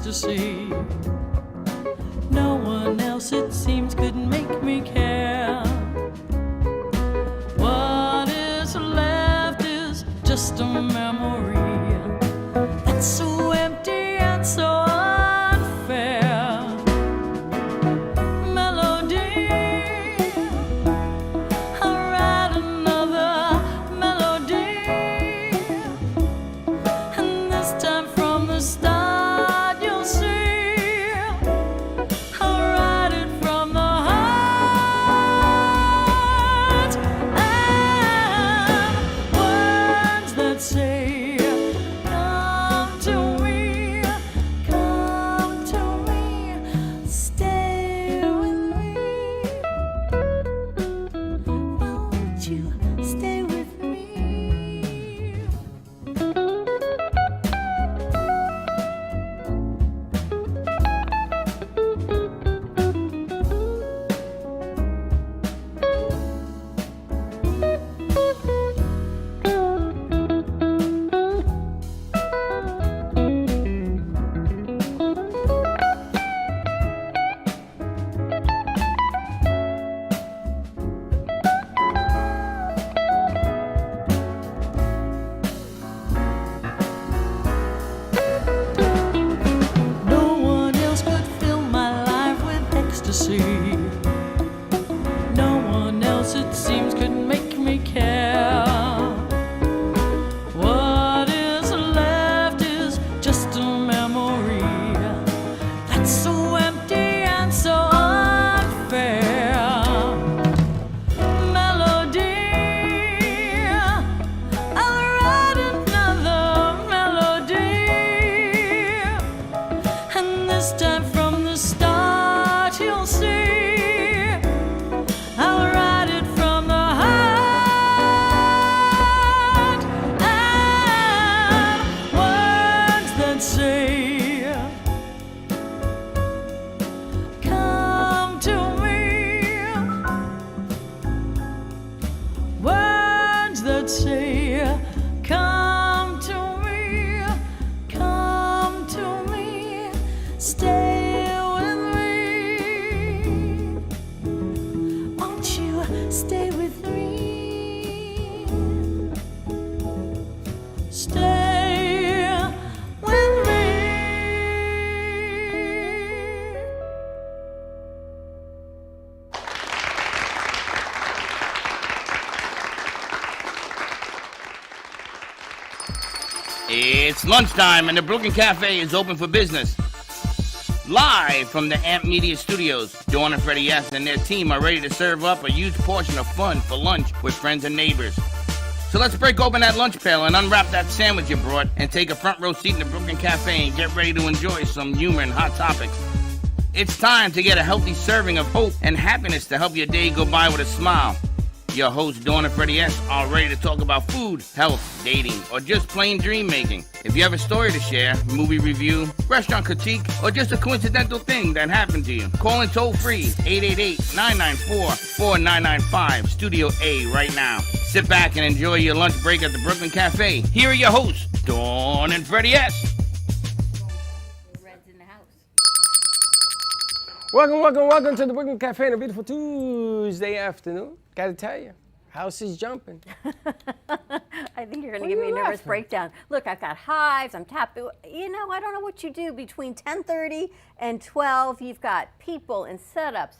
ecstasy. No one else, it seems, could make me care. What is left is just a memory that's so empty and so unfair. Melody, I'll write another melody, and this time from the start you'll see I'll write it from the heart, and words that say come to me, stay with me. Won't you stay with me? No one else could fill my life with ecstasy. No one else, it seems, could make me care. What is left is just a memory that's so empty and so unfair. Melody, I'll write another melody, and this time from the start you'll see I'll write it from the heart, and words that say come to me, words that say come to me, stay with me. Won't you stay with me? Stay with me. It's lunchtime and the Brooklyn Cafe is open for business. Live from the Amp Media Studios, Dawn and Freddie S. and their team are ready to serve up a huge portion of fun for lunch with friends and neighbors. So let's break open that lunch pail and unwrap that sandwich you brought and take a front row seat in the Brooklyn Cafe and get ready to enjoy some humor and hot topics. It's time to get a healthy serving of hope and happiness to help your day go by with a smile. Your hosts, Dawn and Freddie S., are ready to talk about food, health, dating, or just plain dream making. If you have a story to share, movie review, restaurant critique, or just a coincidental thing that happened to you, call in toll free 888-994-4995, Studio A right now. Sit back and enjoy your lunch break at the Brooklyn Cafe. Here are your hosts, Dawn and Freddie S. Red's in the house. Welcome to the Brooklyn Cafe on a beautiful Tuesday afternoon. Gotta tell you, house is jumping. I think you're going to Why give are me a you nervous laughing? breakdown. Look, I've got hives, I'm tapped. You know, I don't know what you do between 10:30 and 12. You've got people and setups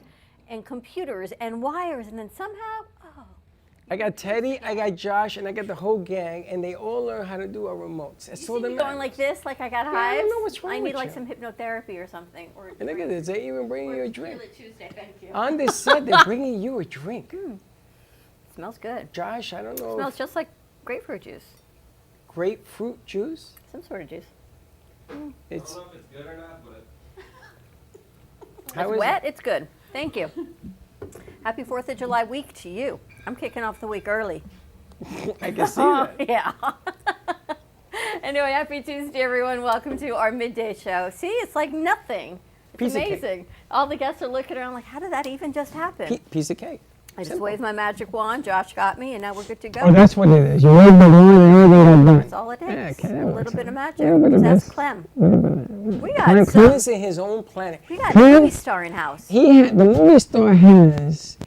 and computers and wires, and then somehow, I got Teddy, I got Josh, and I got the whole gang, and they all learn how to do our remotes. That's you all see that me matters. going like this, like I got I hives? don't know what's wrong I need with like you. some hypnotherapy or something. Or And look at this, they even bringing you a drink. Tequila Tuesday, thank you. On this set, they're bringing you a drink. Smells good. Josh, I don't know. Smells just like grapefruit juice. Grapefruit juice. Some sort of juice. It's I don't know if it's good or not, but how It's is wet, it's good. Thank you. Happy 4th of July week to you. I'm kicking off the week early. it? I can see that. Yeah. Anyway, happy Tuesday, everyone. Welcome to our midday show. See, it's like nothing. It's Piece of cake. amazing. All the guests are looking around like, how did that even just happen? Piece of cake. I just Simple. waved my magic wand. Josh got me, and now we're good to go. Oh, that's what it is. You wave the wand and everything like That's that. all it takes. Yeah, okay, that a works little bit out. of magic. Little bit of That's this. Clem. Little bit of We Clem got some. is in his own planet. We got a Clem, movie star in house. the movie store has,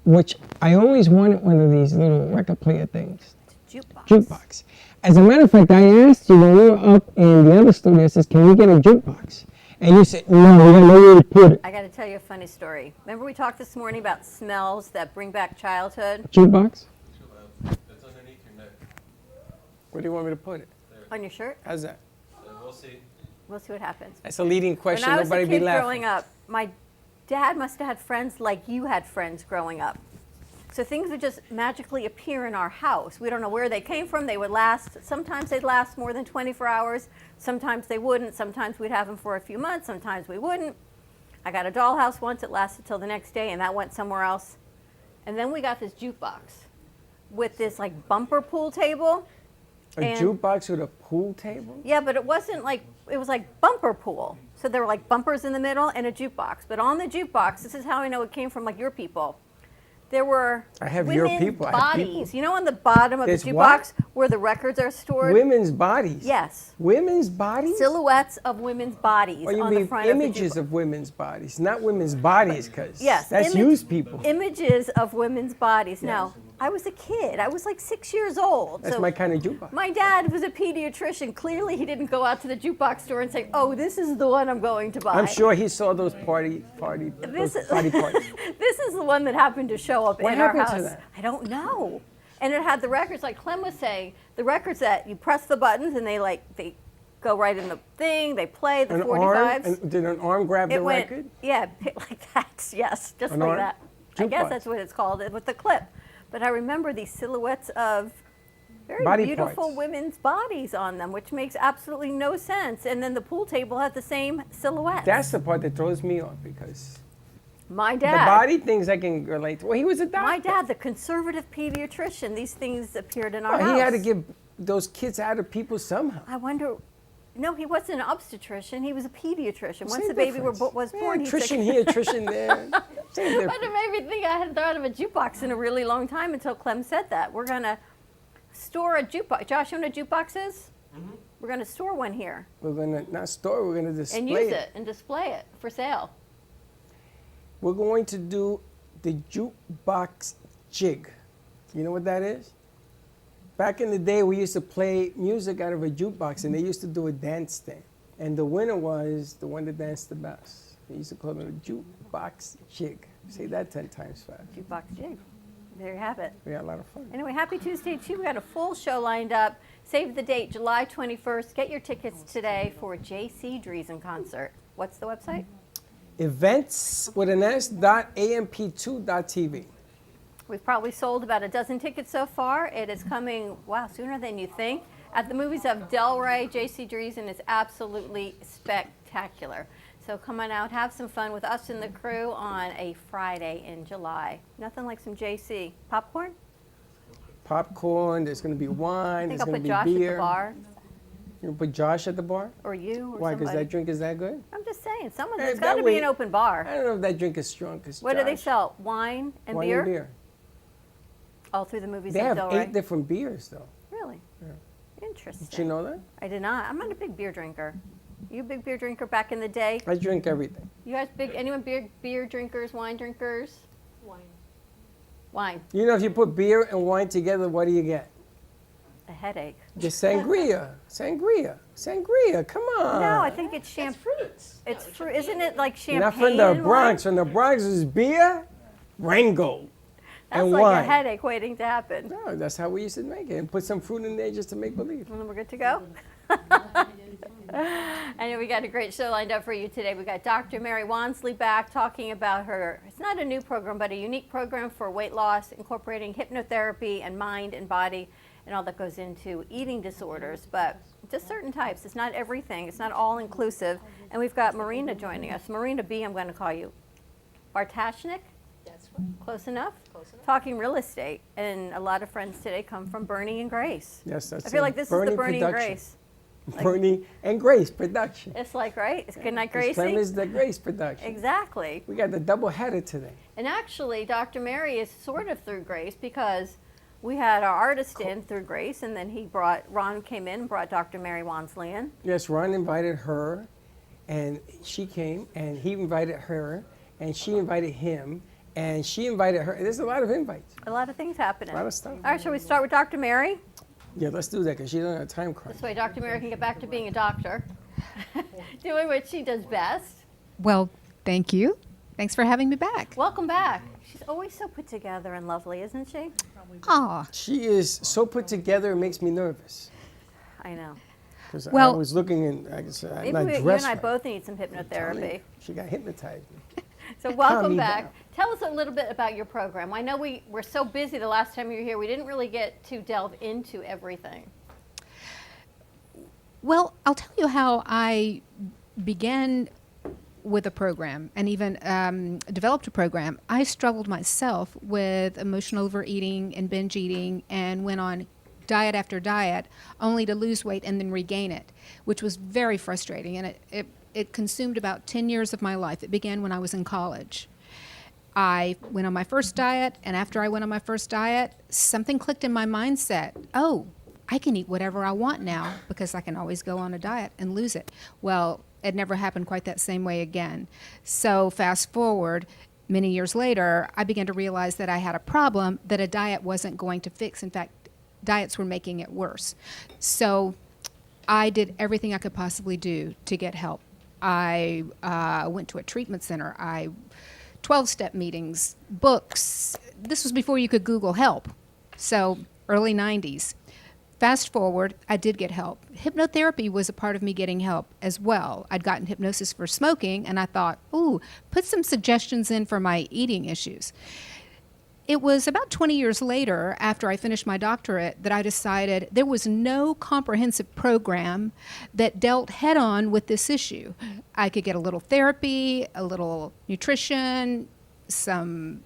which I always wanted one of these little record player things. Jukebox. Jukebox. As a matter of fact, I asked you when we were up in the other studio, I says, can we get a jukebox? And you said, no, we got nowhere to put it. I got to tell you a funny story. Remember we talked this morning about smells that bring back childhood Jukebox? That's underneath your neck. Where do you want me to put it? on your shirt? How's that? We'll see. We'll see what happens. That's a leading When question. I was Nobody a be kid laughing. growing up, my dad must have had friends like you had friends growing up. So things would just magically appear in our house. We don't know where they came from. They would last, sometimes they'd last more than 24 hours. Sometimes they wouldn't. Sometimes we'd have them for a few months. Sometimes we wouldn't. I got a dollhouse once. It lasted till the next day, and that went somewhere else. And then we got this jukebox with this like bumper pool table. A And- jukebox with a pool table? Yeah, but it wasn't like, it was like bumper pool. So there were like bumpers in the middle and a jukebox. But on the jukebox, this is how I know it came from like your people. There were I have your women's people. I have bodies. people. You know on the bottom of There's the what? jukebox where the records are stored? Women's bodies? Yes. Women's bodies? Silhouettes of women's bodies Or you on the mean front images of the jukebox. of women's bodies, not women's bodies, because Yes. that's used people. Images of women's bodies. Now, I was a kid. I was like 6 years old. That's so my kind of jukebox. my dad was a pediatrician. Clearly, he didn't go out to the jukebox store and say, "Oh, this is the one I'm going to buy." I'm sure he saw those party parties. This is Parties. this is the one that happened to show up What in our happened house. to that? I don't know. And it had the records, like Clem was saying, the records that you press the buttons and they go right in the thing. They play the An 45s. arm? And did an arm grab the it went, record? yeah, like that. Yes, just An like arm? that. I guess Jukebox. that's what it's called, with the clip. But I remember these silhouettes of very Body beautiful parts. women's bodies on them, which makes absolutely no sense. And then the pool table had the same silhouette. That's the part that throws me off because my the dad. body things I can relate to. Well, he was a doctor. My dad, the conservative pediatrician, these things appeared in our Oh, house. he had to get those kids out of people somehow. I wonder. No, he wasn't an obstetrician. He was a pediatrician. Once Same the baby difference. was born, yeah, he attrition here, attrition there. Same But difference. it made me think I hadn't thought of a jukebox in a really long time until Clem said that. We're gonna store a jukebox. Josh, you know what a jukebox is? We're gonna store one here We're gonna not store. We're gonna display and use it and display it for sale. We're going to do the jukebox jig. You know what that is? Back in the day, we used to play music out of a jukebox, and they used to do a dance thing. And the winner was the one that danced the best. They used to call it a jukebox jig. Say that 10 times fast. Jukebox jig. There you have it. We had a lot of fun. Anyway, happy Tuesday too. We got a full show lined up. Save the date, July 21st. Get your tickets today for J.C. Dreesen concert. What's the website? Events with an S.amp2.tv. We've probably sold about a dozen tickets so far. It is coming, wow, sooner than you think. At the movies of Delray, J.C. Dreesen is absolutely spectacular. So come on out, have some fun with us and the crew on a Friday in July. Nothing like some J.C. Popcorn? Popcorn, there's going to be I wine, think there's I'll going put to be Josh beer. at the bar, You gonna put Josh at the bar? or you, or Why? Because somebody. that drink is that good? I'm just saying, Hey, there's that got to way- be an open bar. I don't know if that drink is strong. 'Cause What do they Josh- sell? Wine and Wine beer? and beer. All through the movies They of have Delray? 8 different beers, though. Really? Interesting. Did you know that? I did not. I'm not a big beer drinker. You a big beer drinker back in the day? I drink everything. You guys big? Anyone beer drinkers, wine drinkers? Wine. You know, if you put beer and wine together, what do you get? A headache. The sangria. Sangria. Sangria. Come on. No, I think it's champagne. It's fruit. Isn't it like You're champagne? not from the and Bronx. wine? From the Bronx is beer, Rango, That's and like wine. a headache waiting to happen. No, that's how we used to make it. And put some fruit in there just to make believe. And then we're good to go. I know we got a great show lined up for you today. We got Dr. Mary Wansley back talking about her, it's not a new program, but a unique program for weight loss, incorporating hypnotherapy and mind and body and all that goes into eating disorders, but just certain types. It's not everything. It's not all inclusive. And we've got Marina joining us. Marina B, I'm going to call you. Bartashnik? That's right. Close enough? Close enough. Talking real estate. And a lot of friends today come from Bernie and Grace. Yes, that's I feel it. like this is the Bernie and production. Grace. Bernie and Grace production. It's like, right? It's Good Night, His Gracie. claim is the Grace production. Exactly. We got the double header today. And actually, Dr. Mary is sort of through Grace because we had our artist in through Grace, and then Ron came in and brought Dr. Mary Wansley in. Yes, Ron invited her, and she came, and he invited her, and she invited him, and she invited her. There's a lot of invites. A lot of things happening. A lot of stuff. All right, shall we start with Dr. Mary? Yeah, let's do that because she doesn't have time crunch. This way Dr. Mary can get back to being a doctor, doing what she does best. Well, thank you. Thanks for having me back. Welcome back. She's always so put together and lovely, isn't she? Aw, She is so put together, it makes me nervous. I know. Because I Well- was looking and I said, I'm Maybe not you and dressed I right. both need some I'm telling hypnotherapy. you, she got hypnotized. So Calm welcome me back. down. Tell us a little bit about your program. I know we were so busy the last time you were here, we didn't really get to delve into everything. well, I'll tell you how I began with a program and even developed a program. I struggled myself with emotional overeating and binge eating and went on diet after diet only to lose weight and then regain it, which was very frustrating. And it consumed about 10 years of my life. It began when I was in college. I went on my first diet, and after I went on my first diet, something clicked in my mindset. Oh, I can eat whatever I want now because I can always go on a diet and lose it. Well, it never happened quite that same way again. So fast forward, many years later, I began to realize that I had a problem that a diet wasn't going to fix. In fact, diets were making it worse. So I did everything I could possibly do to get help. I went to a treatment center. 12-step meetings, books. This was before you could Google help. So early 90s. Fast forward, I did get help. Hypnotherapy was a part of me getting help as well. I'd gotten hypnosis for smoking, and I thought, ooh, put some suggestions in for my eating issues. It was about 20 years later, after I finished my doctorate, that I decided there was no comprehensive program that dealt head-on with this issue. I could get a little therapy, a little nutrition, some,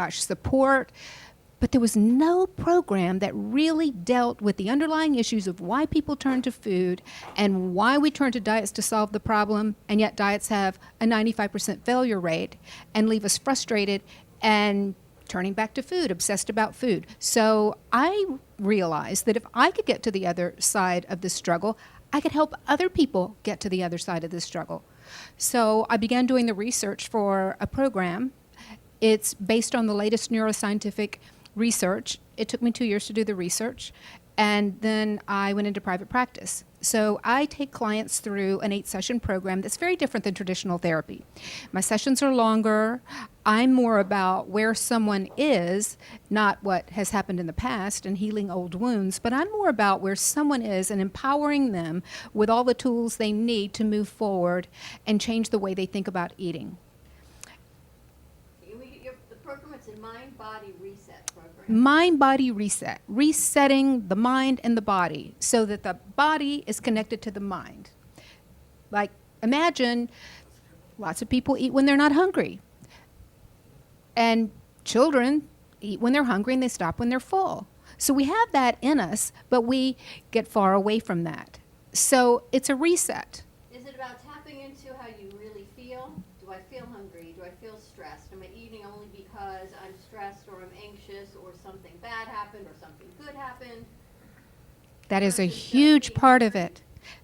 support, but there was no program that really dealt with the underlying issues of why people turn to food and why we turn to diets to solve the problem, and yet diets have a 95% failure rate and leave us frustrated and turning back to food, obsessed about food. So I realized that if I could get to the other side of this struggle, I could help other people get to the other side of this struggle. So I began doing the research for a program. It's based on the latest neuroscientific research. It took me 2 years to do the research, and then I went into private practice. So I take clients through an 8-session program that's very different than traditional therapy. My sessions are longer. I'm more about where someone is, not what has happened in the past and healing old wounds, but I'm more about where someone is and empowering them with all the tools they need to move forward and change the way they think about eating. The program is a mind-body reset program. Mind-body reset, resetting the mind and the body so that the body is connected to the mind. Like, imagine lots of people eat when they're not hungry. And children eat when they're hungry and they stop when they're full. So we have that in us, but we get far away from that. So it's a reset. Is it about tapping into how you really feel? Do I feel hungry? Do I feel stressed? Am I eating only because I'm stressed or I'm anxious or something bad happened or something good happened? That is a Versus just huge being part of hungry. it.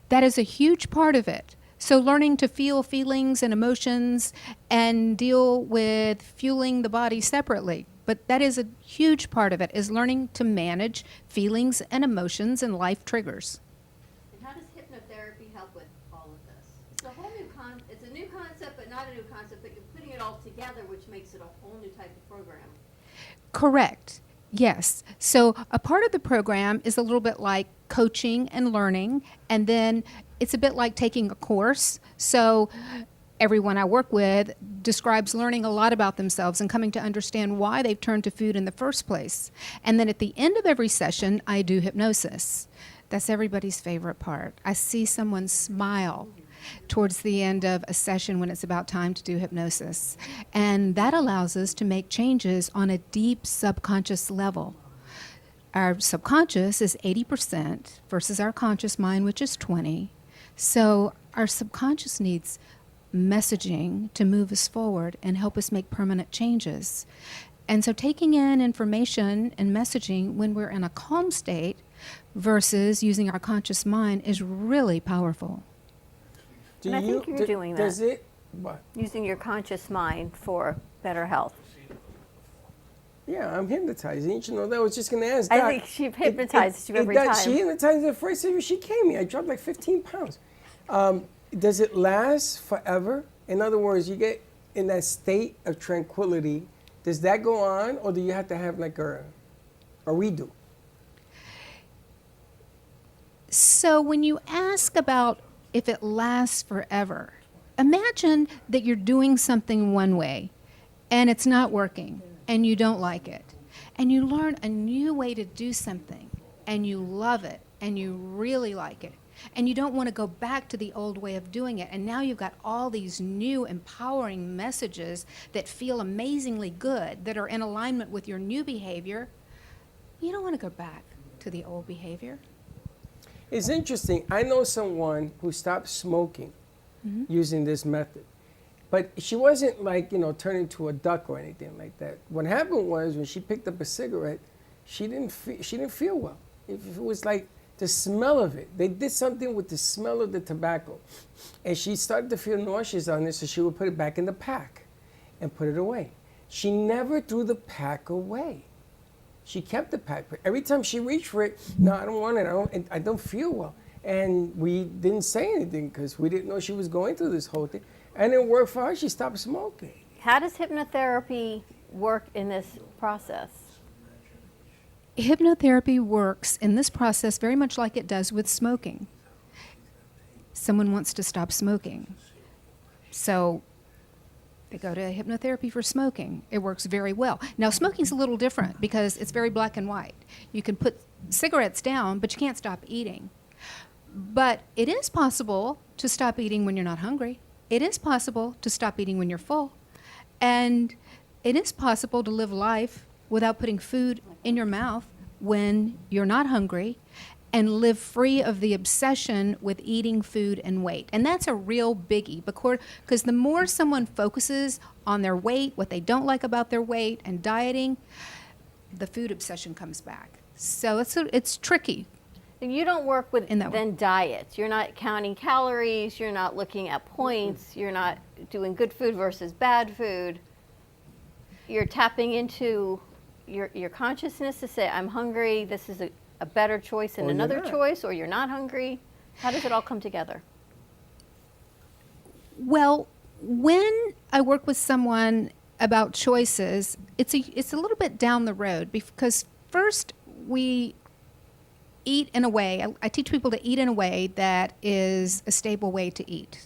That is a huge part of it. So learning to feel feelings and emotions and deal with fueling the body separately. But that is a huge part of it, is learning to manage feelings and emotions and life triggers. And how does hypnotherapy help with all of this? It's a whole new it's a new concept, but not a new concept, but you're putting it all together, which makes it a whole new type of program. Correct. Yes. So a part of the program is a little bit like coaching and learning, and then it's a bit like taking a course. So everyone I work with describes learning a lot about themselves and coming to understand why they've turned to food in the first place. And then at the end of every session, I do hypnosis. That's everybody's favorite part. I see someone smile towards the end of a session when it's about time to do hypnosis. And that allows us to make changes on a deep subconscious level. Our subconscious is 80% versus our conscious mind, which is 20. So our subconscious needs messaging to move us forward and help us make permanent changes. And so taking in information and messaging when we're in a calm state versus using our conscious mind is really powerful. And I think you're doing that. Does it? What? Using your conscious mind for better health. Yeah, I'm hypnotized. Didn't you know that? I was just going to ask. I Doc, think she hypnotizes you every time. She hypnotized the first time she came here. I dropped like 15 pounds. Does it last forever? In other words, you get in that state of tranquility. Does that go on, or do you have to have like a redo? So when you ask about if it lasts forever, imagine that you're doing something one way and it's not working and you don't like it. And you learn a new way to do something and you love it and you really like it. And you don't want to go back to the old way of doing it. And now you've got all these new empowering messages that feel amazingly good, that are in alignment with your new behavior. You don't want to go back to the old behavior. It's interesting. I know someone who stopped smoking using this method. But she wasn't like, turning to a duck or anything like that. What happened was when she picked up a cigarette, she didn't feel well. It was like the smell of it. They did something with the smell of the tobacco. And she started to feel nauseous on it, so she would put it back in the pack and put it away. She never threw the pack away. She kept the pack. But every time she reached for it, no, I don't want it. I don't feel well. And we didn't say anything because we didn't know she was going through this whole thing. And it worked for her. She stopped smoking. How does hypnotherapy work in this process? Hypnotherapy works in this process very much like it does with smoking. Someone wants to stop smoking. So they go to hypnotherapy for smoking. It works very well. Now, smoking's a little different because it's very black and white. You can put cigarettes down, but you can't stop eating. But it is possible to stop eating when you're not hungry. It is possible to stop eating when you're full. And it is possible to live life without putting food in your mouth when you're not hungry and live free of the obsession with eating food and weight. And that's a real biggie because the more someone focuses on their weight, what they don't like about their weight, and dieting, the food obsession comes back. So it's tricky. You don't work with In that way. then diets. You're not counting calories. You're not looking at points. You're not doing good food versus bad food. You're tapping into your consciousness to say, I'm hungry. This is a better choice than Or you're another not. choice, or you're not hungry. How does it all come together? Well, when I work with someone about choices, it's a little bit down the road because first we eat in a way, I teach people to eat in a way that is a stable way to eat,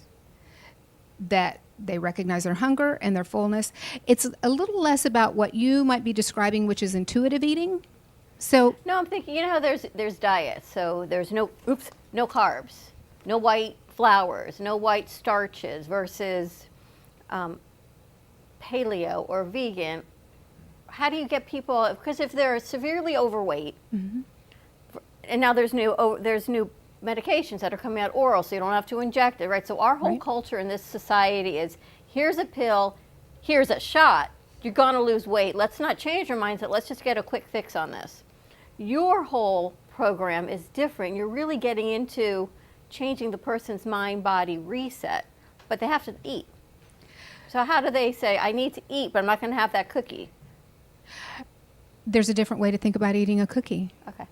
that they recognize their hunger and their fullness. It's a little less about what you might be describing, which is intuitive eating. So No, I'm thinking, there's diets. So there's no carbs, no white flours, no white starches versus paleo or vegan. How do you get people, because if they're severely overweight, and now there's new medications that are coming out oral, so you don't have to inject it, right? So our whole Right. culture in this society is, here's a pill, here's a shot, you're gonna lose weight. Let's not change our mindset, let's just get a quick fix on this. Your whole program is different. You're really getting into changing the person's mind, body, reset, but they have to eat. So how do they say, I need to eat, but I'm not gonna have that cookie? there's a different way to think about eating a cookie. Okay.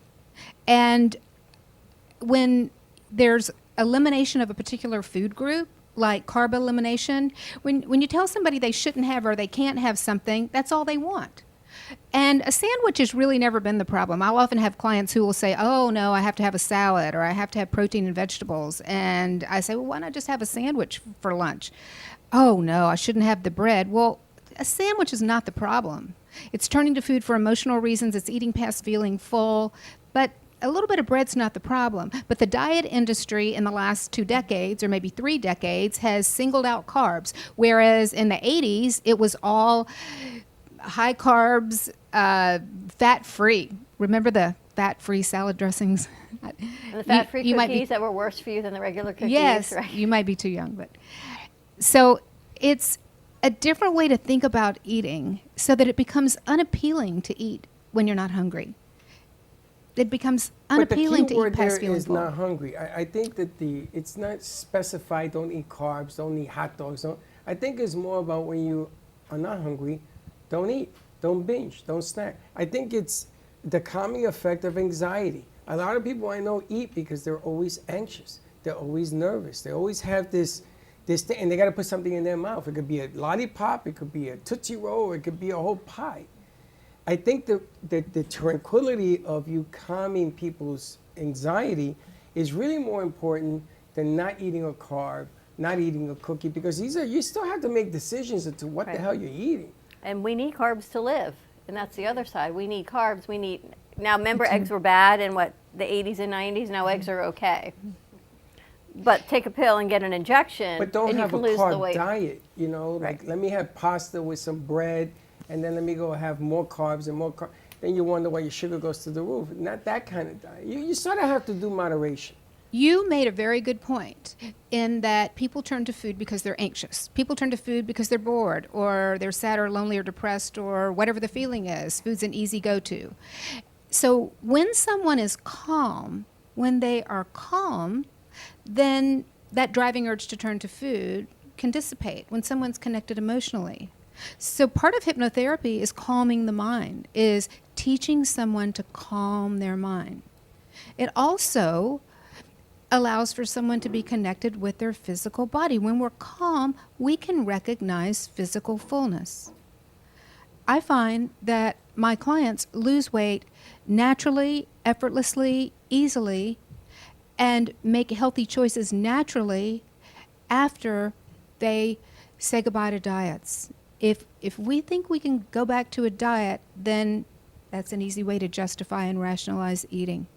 And when there's elimination of a particular food group, like carb elimination, when you tell somebody they shouldn't have or they can't have something, that's all they want. And a sandwich has really never been the problem. I'll often have clients who will say, oh, no, I have to have a salad or I have to have protein and vegetables. And I say, well, why not just have a sandwich for lunch? Oh, no, I shouldn't have the bread. Well, a sandwich is not the problem. It's turning to food for emotional reasons. It's eating past feeling full. But a little bit of bread's not the problem. But the diet industry in the last 2 decades, or maybe 3 decades, has singled out carbs. Whereas in the 80s, it was all high carbs, fat-free. Remember the fat-free salad dressings. And the fat-free you might be- cookies that were worse for you than the regular cookies, Yes, right? you might be too young, but so it's a different way to think about eating so that it becomes unappealing to eat when you're not hungry. It becomes unappealing but the to key word eat past there feeling is full. not hungry. I think that it's not specified. Don't eat carbs. Don't eat hot dogs. I think it's more about when you are not hungry, don't eat, don't binge, don't snack. I think it's the calming effect of anxiety. A lot of people I know eat because they're always anxious. They're always nervous. They always have this thing, and they got to put something in their mouth. It could be a lollipop. It could be a Tootsie Roll. It could be a whole pie. I think the tranquility of you calming people's anxiety is really more important than not eating a carb, not eating a cookie, because you still have to make decisions as to what the Right. hell you're eating. And we need carbs to live. And that's the other side. We need carbs. Now remember eggs were bad in the 80s and 90s. Now eggs are okay. But take a pill and get an injection, But don't and you have a can lose the carb weight. diet, like Right. let me have pasta with some bread, and then let me go have more carbs and more carbs. Then you wonder why your sugar goes to the roof. Not that kind of diet. You sort of have to do moderation. You made a very good point in that people turn to food because they're anxious. People turn to food because they're bored or they're sad or lonely or depressed or whatever the feeling is. Food's an easy go-to. So when someone is calm, when they are calm, then that driving urge to turn to food can dissipate when someone's connected emotionally. So part of hypnotherapy is calming the mind, is teaching someone to calm their mind. It also allows for someone to be connected with their physical body. When we're calm, we can recognize physical fullness. I find that my clients lose weight naturally, effortlessly, easily, and make healthy choices naturally after they say goodbye to diets. If we think we can go back to a diet, then that's an easy way to justify and rationalize eating.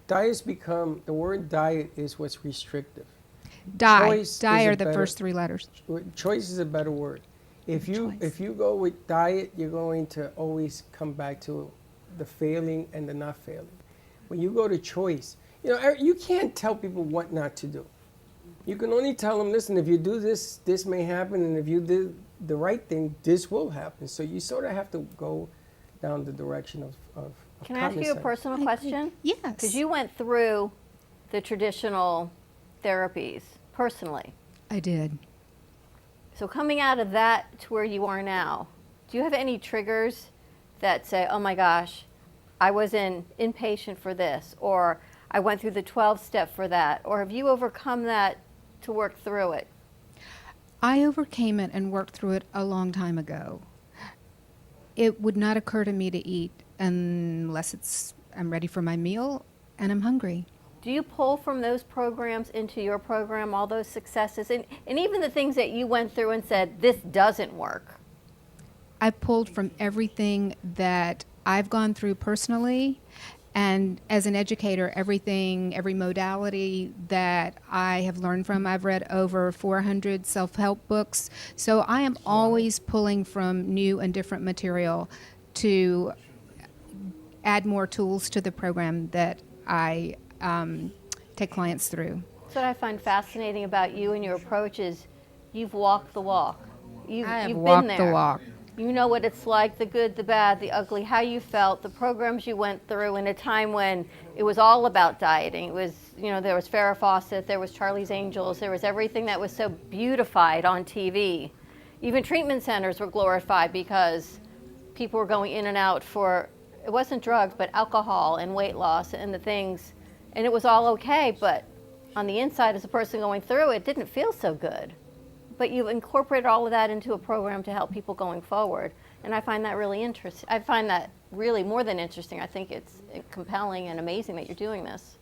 The word diet is what's restrictive. Die. Choice Die is a are the better- first three letters. Choice is a better word. If Choice. you go with diet, you're going to always come back to the failing and the not failing. When you go to choice, you can't tell people what not to do. You can only tell them, listen, if you do this, this may happen, and if you do the right thing, this will happen. So you sort of have to go down the direction of Can I ask you a common sense. personal question? Yes. Because you went through the traditional therapies personally. I did. So coming out of that to where you are now, do you have any triggers that say, oh my gosh, I was inpatient for this, or I went through the 12-step for that, or have you overcome that to work through it? I overcame it and worked through it a long time ago. It would not occur to me to eat unless I'm ready for my meal and I'm hungry. Do you pull from those programs into your program, all those successes, and even the things that you went through and said, this doesn't work? I pulled from everything that I've gone through personally, and as an educator, every modality that I have learned from. I've read over 400 self-help books, so I am always pulling from new and different material to add more tools to the program that I take clients through. That's what I find fascinating about you and your approach is you've walked the walk. You've been walked there. the walk. You know what it's like, the good, the bad, the ugly, how you felt, the programs you went through in a time when it was all about dieting. It was, there was Farrah Fawcett, there was Charlie's Angels, there was everything that was so beautified on TV. Even treatment centers were glorified because people were going in and out for, it wasn't drugs, but alcohol and weight loss and the things. And it was all okay, but on the inside, as a person going through it, it didn't feel so good. But you've incorporated all of that into a program to help people going forward. And I find that really interesting. I find that really more than interesting. I think it's compelling and amazing that you're doing this.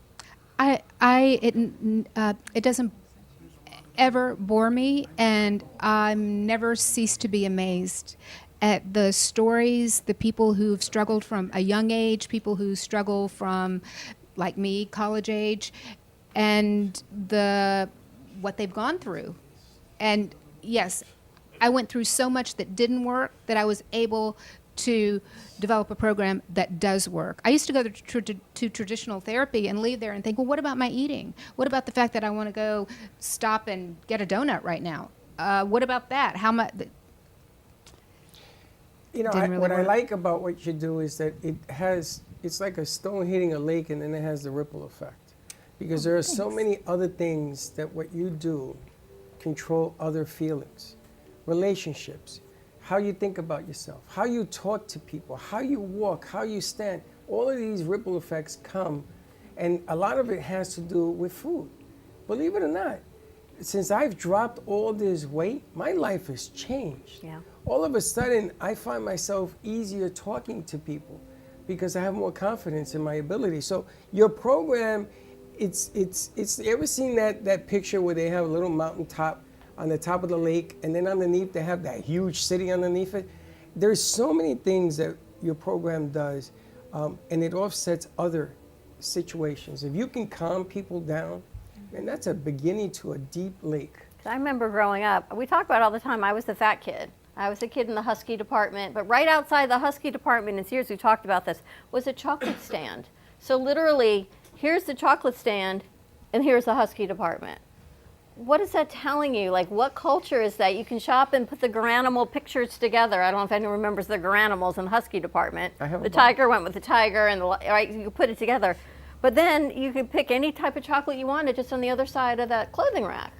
It doesn't ever bore me, and I never cease to be amazed at the stories, the people who've struggled from a young age, people who struggle from, like me, college age, and what they've gone through. And yes, I went through so much that didn't work that I was able to develop a program that does work. I used to go to traditional therapy and leave there and think, well, what about my eating? What about the fact that I want to go stop and get a donut right now? What about that? How much? You know, Didn't really what I work. like about what you do is that it's like a stone hitting a lake, and then it has the ripple effect. Because there are so many other things that what you do control other feelings, relationships, how you think about yourself, how you talk to people, how you walk, how you stand. All of these ripple effects come, and a lot of it has to do with food. Believe it or not, since I've dropped all this weight, my life has changed. Yeah. All of a sudden, I find myself easier talking to people because I have more confidence in my ability. So your program, it's you ever seen that picture where they have a little mountaintop on the top of the lake, and then underneath they have that huge city underneath it? There's so many things that your program does, and it offsets other situations. If you can calm people down, and that's a beginning to a deep lake. I remember growing up, we talk about it all the time, I was the fat kid. I was a kid in the Husky department, but right outside the Husky department in Sears, we talked about this, was a chocolate stand. So literally, here's the chocolate stand, and here's the Husky department. What is that telling you? Like, what culture is that? You can shop and put the Garanimal pictures together. I don't know if anyone remembers the Garanimals in the Husky department. I have a the box. tiger went with the tiger, and right, you put it together. But then you could pick any type of chocolate you wanted just on the other side of that clothing rack.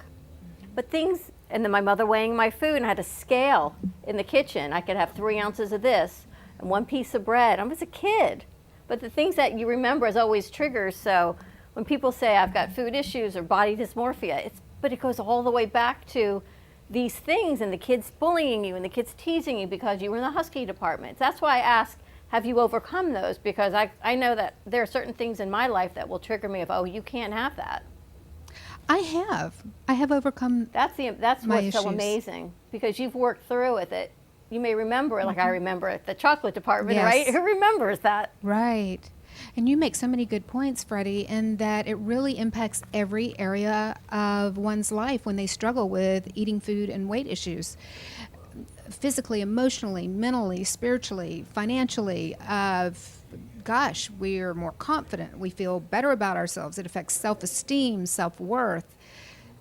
But things, and then my mother weighing my food, and I had a scale in the kitchen. I could have 3 ounces of this and 1 piece of bread. I was a kid. But the things that you remember is always triggers. So when people say I've got food issues or body dysmorphia, but it goes all the way back to these things and the kids bullying you and the kids teasing you because you were in the Husky department. That's why I ask, have you overcome those? Because I know that there are certain things in my life that will trigger me of, oh, you can't have that. I have overcome. That's My what's so issues. amazing, because you've worked through with it. You may remember, like I remember at the chocolate department, Yes. right? Who remembers that? Right. And you make so many good points, Freddie, in that it really impacts every area of one's life when they struggle with eating food and weight issues. Physically, emotionally, mentally, spiritually, financially. Gosh, we're more confident. We feel better about ourselves. It affects self-esteem, self-worth,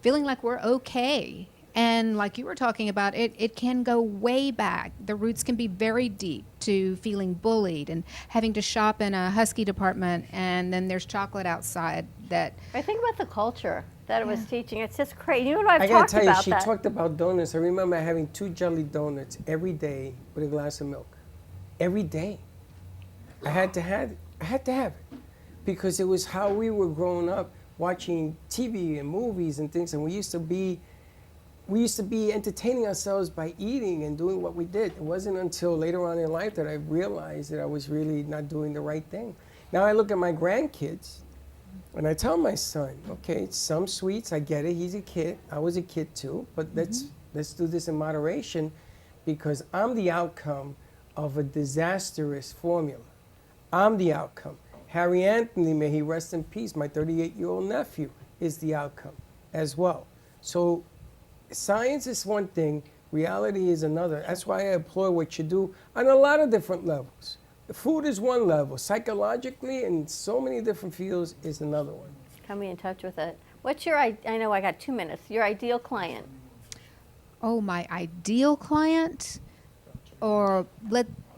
feeling like we're okay. And like you were talking about, it can go way back. The roots can be very deep to feeling bullied and having to shop in a Husky department, and then there's chocolate outside that. I think about the culture that it was teaching. It's just crazy. You know what I've I gotta talked tell you, about she that. talked about donuts. I remember having 2 jelly donuts every day with a glass of milk. Every day. I had to have it. Because it was how we were growing up, watching TV and movies and things, and we used to be entertaining ourselves by eating and doing what we did. It wasn't until later on in life that I realized that I was really not doing the right thing. Now I look at my grandkids, and I tell my son, okay, some sweets, I get it, he's a kid, I was a kid too, but let's do this in moderation, because I'm the outcome of a disastrous formula. I'm the outcome. Harry Anthony, may he rest in peace, my 38-year-old nephew, is the outcome as well. So science is one thing, reality is another. That's why I applaud what you do on a lot of different levels. Food is one level. Psychologically, in so many different fields, is another one. Coming in touch with it. What's your, I know I got 2 minutes, your ideal client? Oh, my ideal client?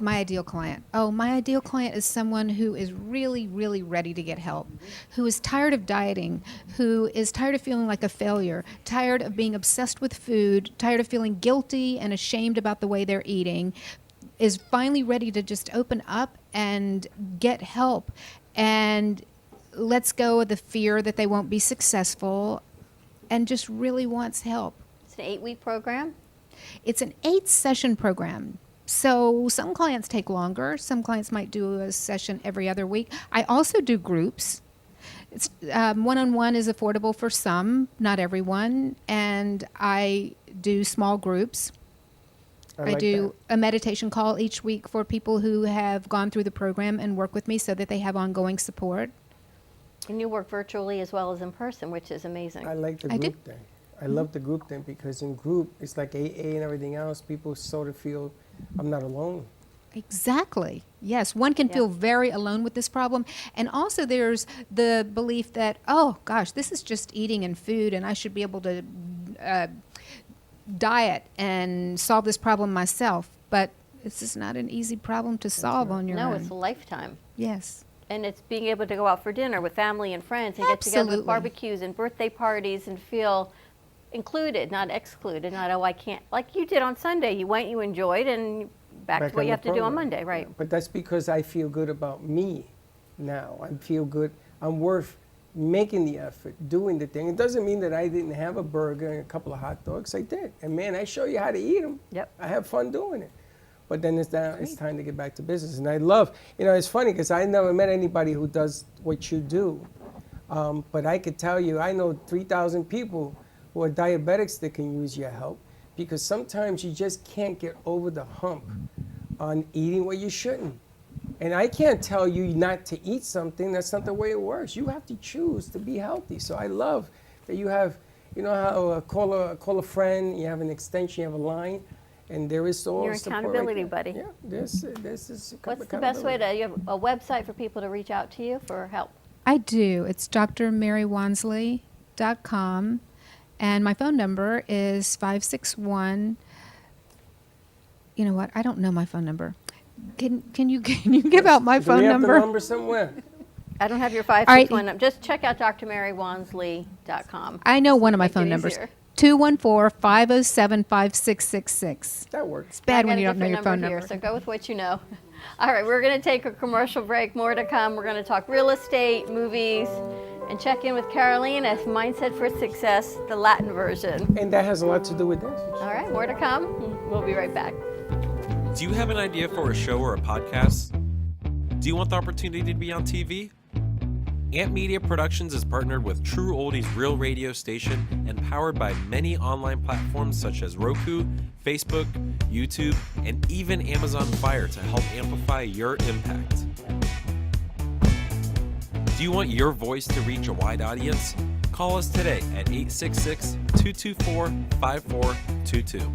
My ideal client. Oh, my ideal client is someone who is really, really ready to get help, who is tired of dieting, who is tired of feeling like a failure, tired of being obsessed with food, tired of feeling guilty and ashamed about the way they're eating, is finally ready to just open up and get help and lets go of the fear that they won't be successful and just really wants help. It's an 8-week program. It's an 8-session program. So some clients take longer. Some clients might do a session every other week. I also do groups. It's one-on-one is affordable for some, not everyone. And I do small groups. I like do a meditation call each week for people who have gone through the program and work with me so that they have ongoing support. And you work virtually as well as in person, which is amazing. I like the I do. group thing. I love the group thing because in group, it's like AA and everything else. People sort of feel I'm not alone. Exactly. Yes, one can feel very alone with this problem. And also there's the belief that, oh gosh, this is just eating and food and I should be able to diet and solve this problem myself. But this is not an easy problem to solve on your No, own. it's a lifetime. Yes. And it's being able to go out for dinner with family and friends and get together with Absolutely. barbecues and birthday parties and feel included, not excluded, not, oh, I can't. Like you did on Sunday. You went, you enjoyed, and back to what on you the have to do on program. Monday, right? Yeah, but that's because I feel good about me now. I feel good. I'm worth making the effort, doing the thing. It doesn't mean that I didn't have a burger and a couple of hot dogs. I did. And man, I show you how to eat them. Yep. I have fun doing it. But then it's time to get back to business. And I love, it's funny because I never met anybody who does what you do. But I could tell you, I know 3,000 people who are diabetics that can use your help, because sometimes you just can't get over the hump on eating what you shouldn't. And I can't tell you not to eat something. That's not the way it works. You have to choose to be healthy. So I love that you have, how call a friend, you have an extension, you have a line, and there is all Your support accountability right there. buddy. Yeah, this is What's the best way to, you have a website for people to reach out to you for help? I do. It's drmarywansley.com. And my phone number is 561. You know what? I don't know my phone number. Can you give out my Do phone we have number? the number somewhere? I don't have your right. 561 number. Just check out drmarywansley.com. I know one of my Make it phone numbers. easier. 214-507-5666. That works. It's bad I when got you a don't know your different phone here, number. so go with what you know. All right, we're going to take a commercial break. More to come. We're going to talk real estate, movies, and check in with Caroline as Mindset for Success, the Latin version. And that has a lot to do with this. All right, more to come. We'll be right back. Do you have an idea for a show or a podcast? Do you want the opportunity to be on TV? Amp Media Productions is partnered with True Oldies Real Radio Station and powered by many online platforms such as Roku, Facebook, YouTube, and even Amazon Fire to help amplify your impact. Do you want your voice to reach a wide audience? Call us today at 866-224-5422.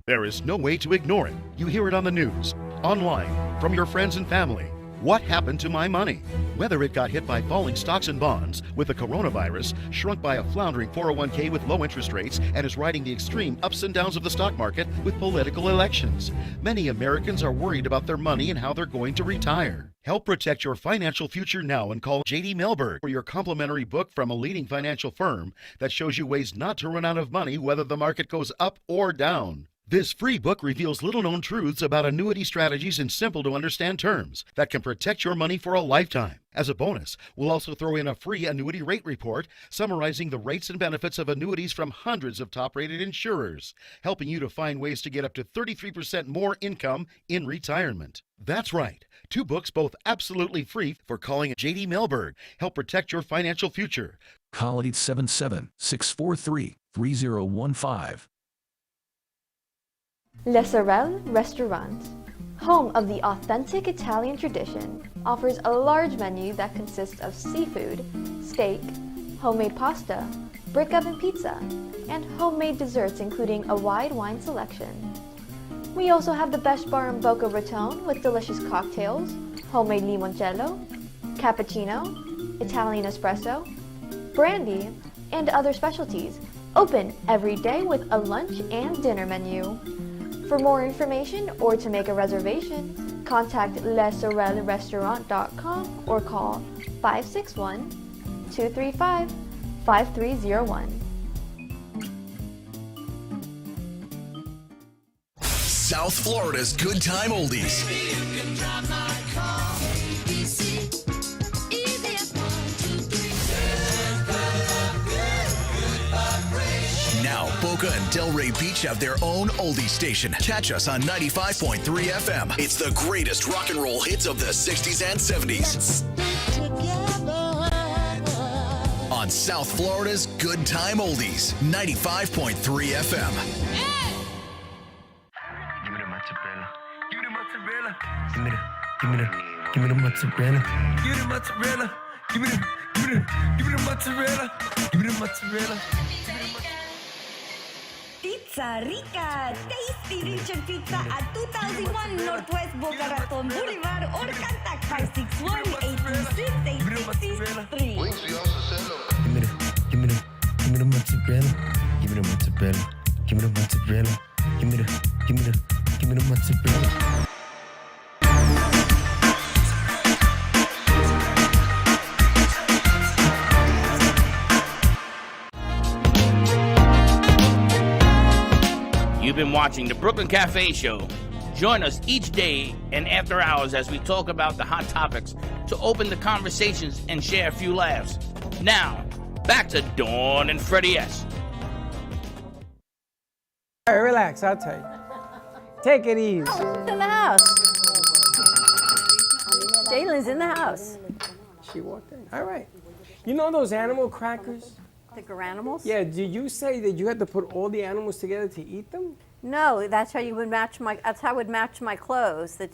There is no way to ignore it. You hear it on the news, online, from your friends and family. What happened to my money? Whether it got hit by falling stocks and bonds, with the coronavirus, shrunk by a floundering 401k with low interest rates, and is riding the extreme ups and downs of the stock market with political elections. Many Americans are worried about their money and how they're going to retire. Help protect your financial future now and call J.D. Mellberg for your complimentary book from a leading financial firm that shows you ways not to run out of money whether the market goes up or down. This free book reveals little-known truths about annuity strategies in simple-to-understand terms that can protect your money for a lifetime. As a bonus, we'll also throw in a free annuity rate report summarizing the rates and benefits of annuities from hundreds of top-rated insurers, helping you to find ways to get up to 33% more income in retirement. That's right. 2 books, both absolutely free, for calling J.D. Mellberg. Help protect your financial future. Call 877-643-3015. Le Sorel Restaurant, home of the authentic Italian tradition, offers a large menu that consists of seafood, steak, homemade pasta, brick oven pizza, and homemade desserts including a wide wine selection. We also have the best bar in Boca Raton with delicious cocktails, homemade limoncello, cappuccino, Italian espresso, brandy, and other specialties, open every day with a lunch and dinner menu. For more information or to make a reservation, contact lesorelrestaurant.com or call 561-235-5301. South Florida's Good Time Oldies. Now, Boca and Delray Beach have their own oldie station. Catch us on 95.3 FM. It's the greatest rock and roll hits of the 60s and 70s. On South Florida's Good Time Oldies, 95.3 FM. Give me the mozzarella. Give me the mozzarella. Give me the mozzarella. Give me the mozzarella. Give me the mozzarella. Give me the mozzarella. Pizza. Pizza Rica, Tasty Richard Pizza at 2001 Northwest Boca Raton Boulevard or contact 561-826-8663. Give me the mozzarella. Give me the mozzarella. Give me the mozzarella. Give me the mozzarella. You've been watching the Brooklyn Cafe Show. Join us each day and after hours as we talk about the hot topics to open the conversations and share a few laughs. Now, back to Dawn and Freddie S. All right, relax, I'll tell you. Take it easy. She's in the house. Jalen's in the house. She walked in. All right. You know those animal crackers? The Garanimals? Yeah, did you say that you had to put all the animals together to eat them? No, that's how you would match my. That's how I would match my clothes. The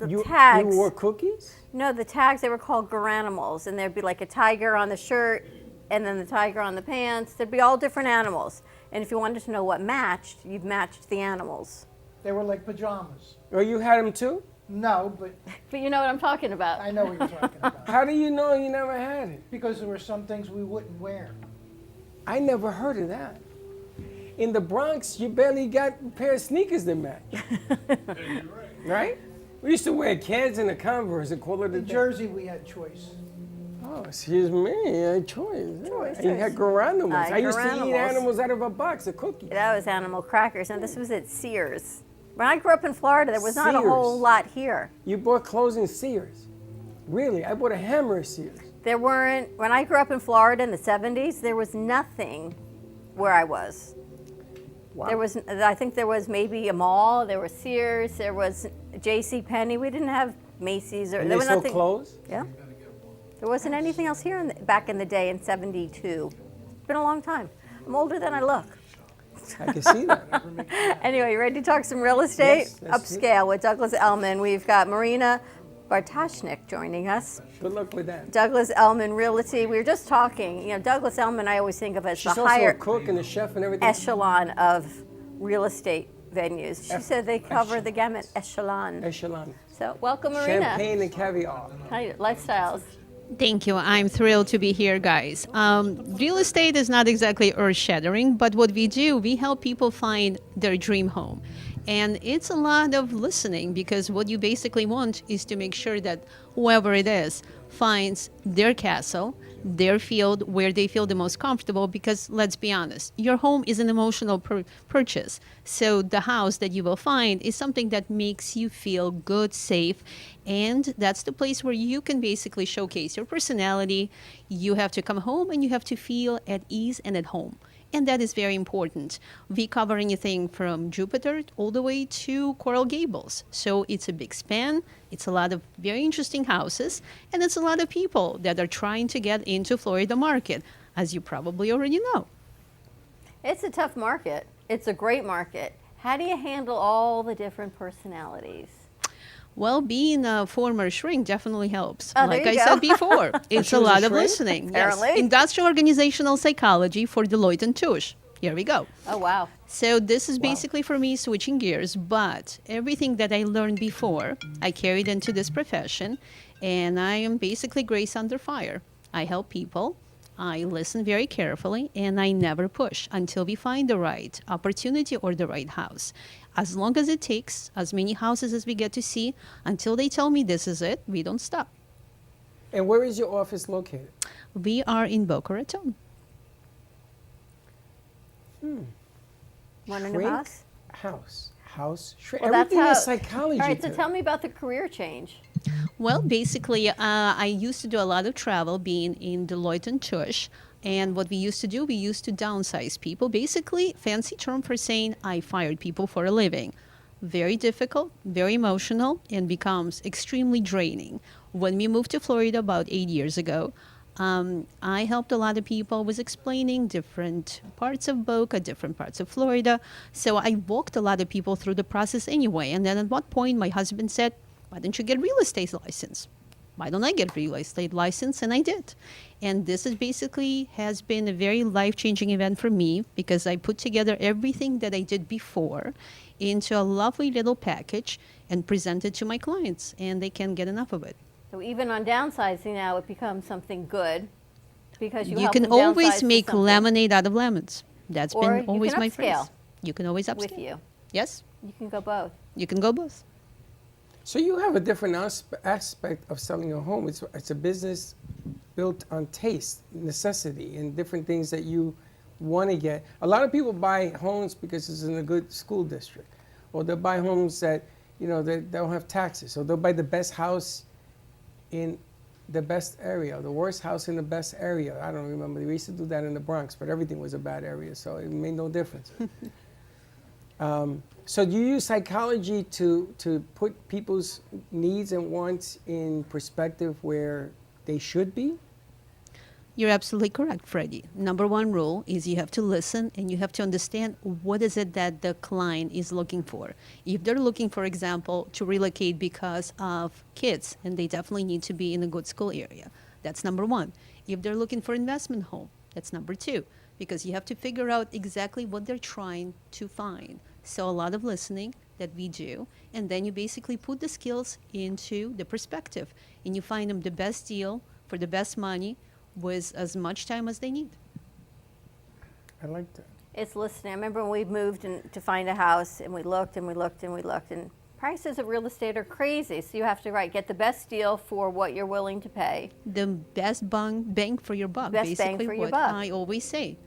You tags. wore cookies? No, the tags, they were called Garanimals, and there'd be like a tiger on the shirt, and then the tiger on the pants. There'd be all different animals. And if you wanted to know what matched, you'd matched the animals. They were like pajamas. Oh, you had them too? No, but But you know what I'm talking about. I know what you're talking about. How do you know you never had it? Because there were some things we wouldn't wear. I never heard of that. In the Bronx, you barely got a pair of sneakers that match. Right? We used to wear Keds and a Converse and call it a In day. Jersey, we had choice. Oh, excuse me, I choice. Choice, You had Garanimals. I used to eat Garanimals. animals out of a box of cookies. That was animal crackers. Now, this was at Sears. When I grew up in Florida, there was not a whole Sears. lot here. You bought clothes in Sears. Really? I bought a hammer at Sears. There weren't, when I grew up in Florida in the 70s, there was nothing where I was. Wow. There was, I think there was maybe a mall, there was Sears, there was J.C. Penney. We didn't have Macy's or And there they was sold nothing. clothes? Yeah. There wasn't anything else here back in the day in 72. It's been a long time. I'm older than I look. I can see that. Anyway, you ready to talk some real estate? Yes, let's do it. Upscale with Douglas Elman. We've got Marina Bartashnik joining us. Good luck with that. Douglas Elman Realty. We were just talking. You know, Douglas Elman, I always think of as She's the also higher a cook and a chef and everything. echelon of real estate venues. She said they cover the gamut echelon. Echelon. So, welcome, Marina. Champagne and caviar. Hi, lifestyles. Thank you. I'm thrilled to be here, guys. Real estate is not exactly earth-shattering, but what we do, we help people find their dream home. And it's a lot of listening because what you basically want is to make sure that whoever it is finds their castle, their field where they feel the most comfortable because let's be honest, your home is an emotional purchase. So the house that you will find is something that makes you feel good, safe, and that's the place where you can basically showcase your personality. You have to come home and you have to feel at ease and at home. And that is very important. We cover anything from Jupiter all the way to Coral Gables. So it's a big span. It's a lot of very interesting houses. And it's a lot of people that are trying to get into Florida market, as you probably already know. It's a tough market. It's a great market. How do you handle all the different personalities? Well, being a former shrink definitely helps. Oh, like there I you go. said before, it's She a was a lot of shrink? listening. Apparently. Yes. Industrial organizational psychology for Deloitte and Touche. Here we go. Oh, wow. So this is basically for me switching gears, but everything that I learned before, I carried into this profession, and I am basically grace under fire. I help people, I listen very carefully, and I never push until we find the right opportunity or the right house. As long as it takes as many houses as we get to see, until they tell me this is it, we don't stop. And where is your office located? We are in Boca Raton. Want a new Shrink house? House. Shrink. Well, that's Everything how. is psychology. All right, so to it. tell me about the career change. Well, basically, I used to do a lot of travel being in Deloitte and Touche. And what we used to do, we used to downsize people. Basically, fancy term for saying I fired people for a living. Very difficult, very emotional, and becomes extremely draining. When we moved to Florida about 8 years ago, I helped a lot of people with explaining different parts of Boca, different parts of Florida. So I walked a lot of people through the process anyway. And then at one point, my husband said, why don't you get a real estate license? why don't I get a real estate license? And I did. And this is basically has been a very life-changing event for me because I put together everything that I did before into a lovely little package and present it to my clients, and they can't get enough of it. So even on downsizing now, it becomes something good because you You help can them downsize always to make something. lemonade out of lemons. That's Or been you always can my phrase. upscale You can always upscale. with you. Yes, You can go both. you can go both. So you have a different aspect of selling a home. It's a business built on taste, necessity, and different things that you want to get. A lot of people buy homes because it's in a good school district, or they'll buy homes that, you know, they don't have taxes. So they'll buy the best house in the best area, the worst house in the best area. I don't remember. We used to do that in the Bronx, but everything was a bad area, so it made no difference. So do you use psychology to put people's needs and wants in perspective where they should be? You're absolutely correct, Freddie. Number one rule is you have to listen and you have to understand what is it that the client is looking for. If they're looking, for example, to relocate because of kids, and they definitely need to be in a good school area, that's number one. If they're looking for investment home, that's number two, because you have to figure out exactly what they're trying to find. So a lot of listening that we do, and then you basically put the skills into the perspective, and you find them the best deal for the best money with as much time as they need. I like that. It's listening. I remember when we moved to find a house, and we looked and we looked and we looked, and prices of real estate are crazy. So you have to get the best deal for what you're willing to pay. The best bang for your buck. Best bang basically for your what buck. I always say.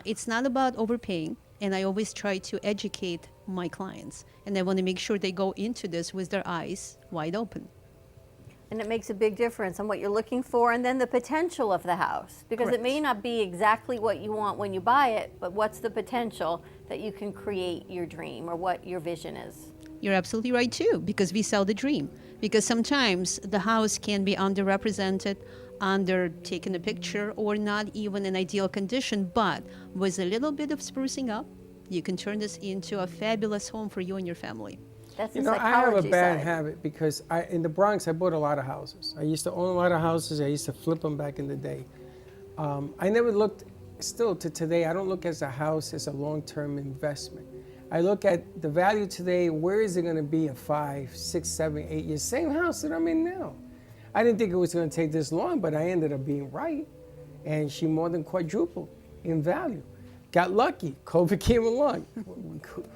It's not about overpaying, and I always try to educate my clients. And I want to make sure they go into this with their eyes wide open. And it makes a big difference on what you're looking for and then the potential of the house. Because it may not be exactly what you want when you buy it, but what's the potential that you can create your dream or what your vision is. You're absolutely right too, because we sell the dream. Because sometimes the house can be underrepresented, under taken a picture, or not even in ideal condition, but with a little bit of sprucing up, you can turn this into a fabulous home for you and your family. That's the You know, I psychology have a bad side. habit because in the Bronx, I bought a lot of houses. I used to own a lot of houses. I used to flip them back in the day. I never looked, still to today, I don't look at a house as a long-term investment. I look at the value today, where is it going to be in 5, 6, 7, 8 years? Same house that I'm in now. I didn't think it was going to take this long, but I ended up being right. And she more than quadrupled in value. Got lucky. COVID came along.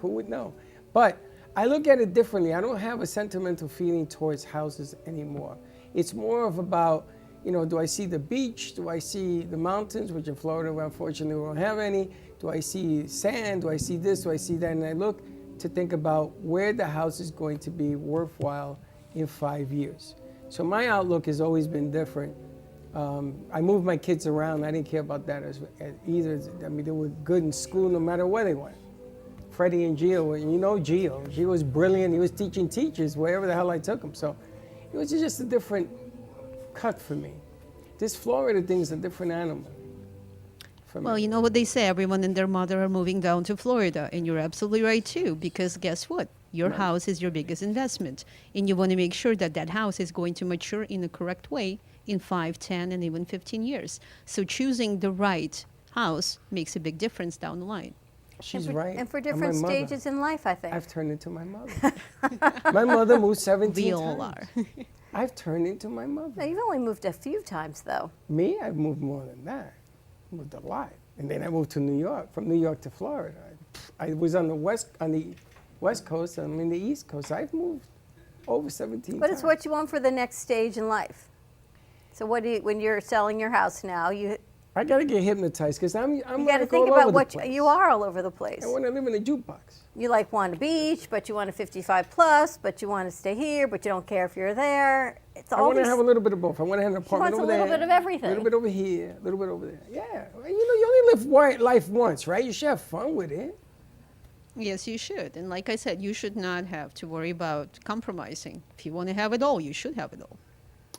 Who would know? But I look at it differently. I don't have a sentimental feeling towards houses anymore. It's more of about, you know, do I see the beach? Do I see the mountains, which in Florida, unfortunately, we don't have any? Do I see sand? Do I see this? Do I see that? And I look to think about where the house is going to be worthwhile in 5 years. So my outlook has always been different. I moved my kids around. I didn't care about that as either. I mean, they were good in school no matter where they went. Freddie and Gio, you know Gio. Gio was brilliant. He was teaching teachers wherever the hell I took him. So it was just a different cut for me. This Florida thing is a different animal. Well, you know what they say, everyone and their mother are moving down to Florida, and you're absolutely right too, because guess what? Your house is your biggest investment, and you want to make sure that that house is going to mature in the correct way in 5, 10, and even 15 years. So choosing the right house makes a big difference down the line. She's and for, right. And for I'm different my mother. stages in life, I think. I've turned into my mother. My mother moved 17 We times. all are. I've turned into my mother. No, you've only moved a few times, though. Me, I've moved more than that. I moved a lot. And then I moved to New York, from New York to Florida. I was on the West Coast, and I'm in the East Coast. I've moved over 17 But times. it's what you want for the next stage in life. So what do you, when you're selling your house now, you I gotta get hypnotized because I'm got to like think all about over what the place. you are all over the place. I want to live in a jukebox. You want a beach, but you want a 55 plus, but you want to stay here, but you don't care if you're there. It's I all want to these- have a little bit of both. I want to have an apartment wants over a there. little bit of everything. A little bit over here, a little bit over there. Yeah. Well, you know, you only live life once, right? You should have fun with it. Yes, you should. And like I said, you should not have to worry about compromising. If you want to have it all, you should have it all.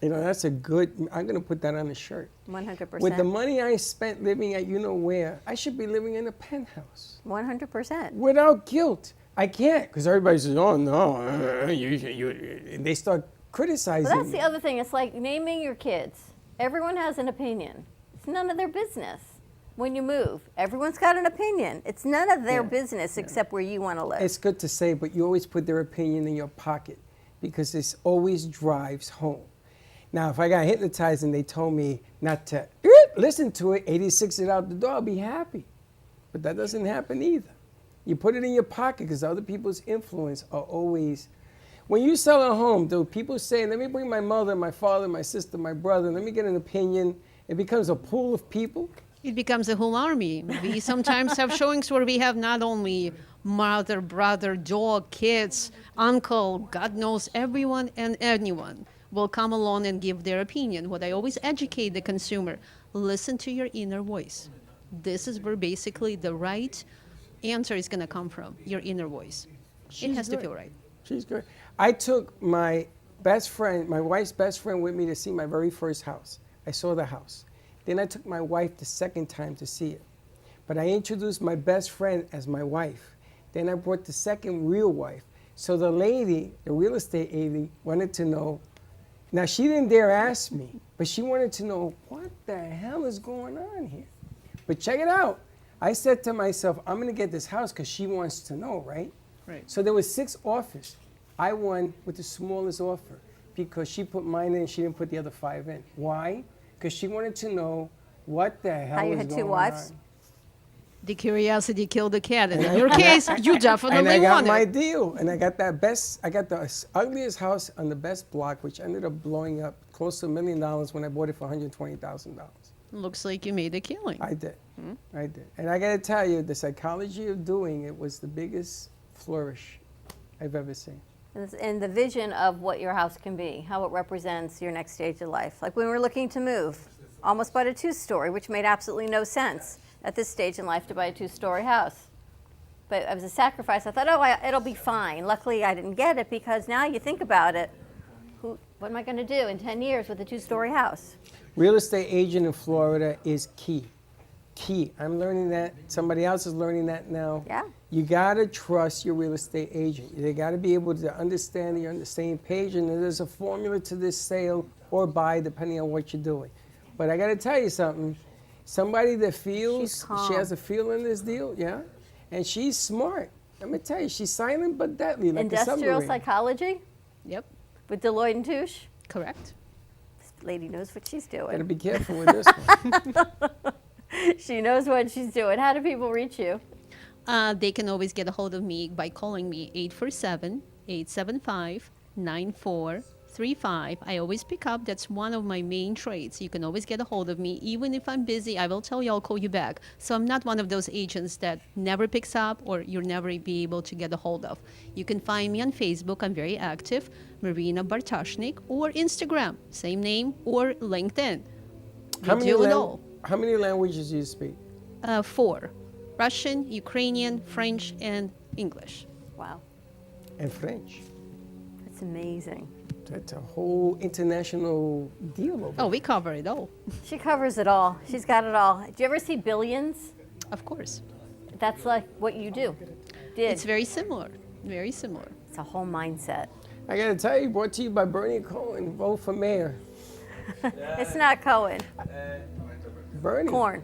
You know, that's a good, I'm going to put that on a shirt. 100%. With the money I spent living at you know where, I should be living in a penthouse. 100%. Without guilt. I can't, because everybody says, oh, no, and they start criticizing Well, that's me. the other thing. It's like naming your kids. Everyone has an opinion. It's none of their business. When you move, everyone's got an opinion. It's none of their business except where you want to live. It's good to say, but you always put their opinion in your pocket because this always drives home. Now, if I got hypnotized and they told me not to listen to it, 86 it out the door, I'll be happy. But that doesn't happen either. You put it in your pocket because other people's influence are always. When you sell a home, do people say, let me bring my mother, my father, my sister, my brother, let me get an opinion? It becomes a pool of people. It becomes a whole army. We sometimes have showings where we have not only mother, brother, dog, kids, uncle, God knows, everyone and anyone will come along and give their opinion. What I always educate the consumer, listen to your inner voice. This is where basically the right answer is going to come from, your inner voice. It has to feel right. She's good. I took my best friend, my wife's best friend with me to see my very first house. I saw the house. Then I took my wife the second time to see it. But I introduced my best friend as my wife. Then I brought the second real wife. So the lady, the real estate lady, wanted to know. Now, she didn't dare ask me, but she wanted to know, what the hell is going on here? But check it out. I said to myself, I'm going to get this house because she wants to know, right? Right. So there was 6 offers. I won with the smallest offer because she put mine in, she didn't put the other 5 in. Why? Because she wanted to know what the hell How you was had going 2 wives? on. The curiosity killed the cat. And in your case, you definitely And I got won my it. deal. And I got the ugliest house on the best block, which ended up blowing up close to $1 million when I bought it for $120,000. Looks like you made a killing. I did. I did. And I got to tell you, the psychology of doing it was the biggest flourish I've ever seen. And the vision of what your house can be, how it represents your next stage of life. Like when we were looking to move, almost bought a 2-story, which made absolutely no sense at this stage in life to buy a 2-story house. But it was a sacrifice. I thought, it'll be fine. Luckily, I didn't get it because now you think about it, what am I going to do in 10 years with a 2-story house? Real estate agent in Florida is key. Key. I'm learning that. Somebody else is learning that now. Yeah. You got to trust your real estate agent. They got to be able to understand that you're on the same page and that there's a formula to this sale or buy depending on what you're doing. But I got to tell you something. Somebody that feels she has a feel in this deal, yeah? And she's smart. Let me tell you, she's silent but deadly, like a Industrial submarine. psychology Yep. with Deloitte and Touche. Correct. This lady knows what she's doing. Gotta be careful with this one. She knows what she's doing. How do people reach you? They can always get a hold of me by calling me 847-875-9435. I always pick up. That's one of my main traits. You can always get a hold of me. Even if I'm busy, I will tell you I'll call you back. So I'm not one of those agents that never picks up or you'll never be able to get a hold of. You can find me on Facebook. I'm very active. Marina Bartoshnik, or Instagram, same name, or LinkedIn. How many languages do you speak? 4. Russian, Ukrainian, French, and English. Wow. And French. That's amazing. That's a whole international deal over Oh, we cover it all. She covers it all. She's got it all. Do you ever see Billions? Of course. That's like what you do. Did. It's very similar. Very similar. It's a whole mindset. I gotta tell you, brought to you by Bernie Cohen. Vote for mayor. It's not Cohen. Bernie. Corn.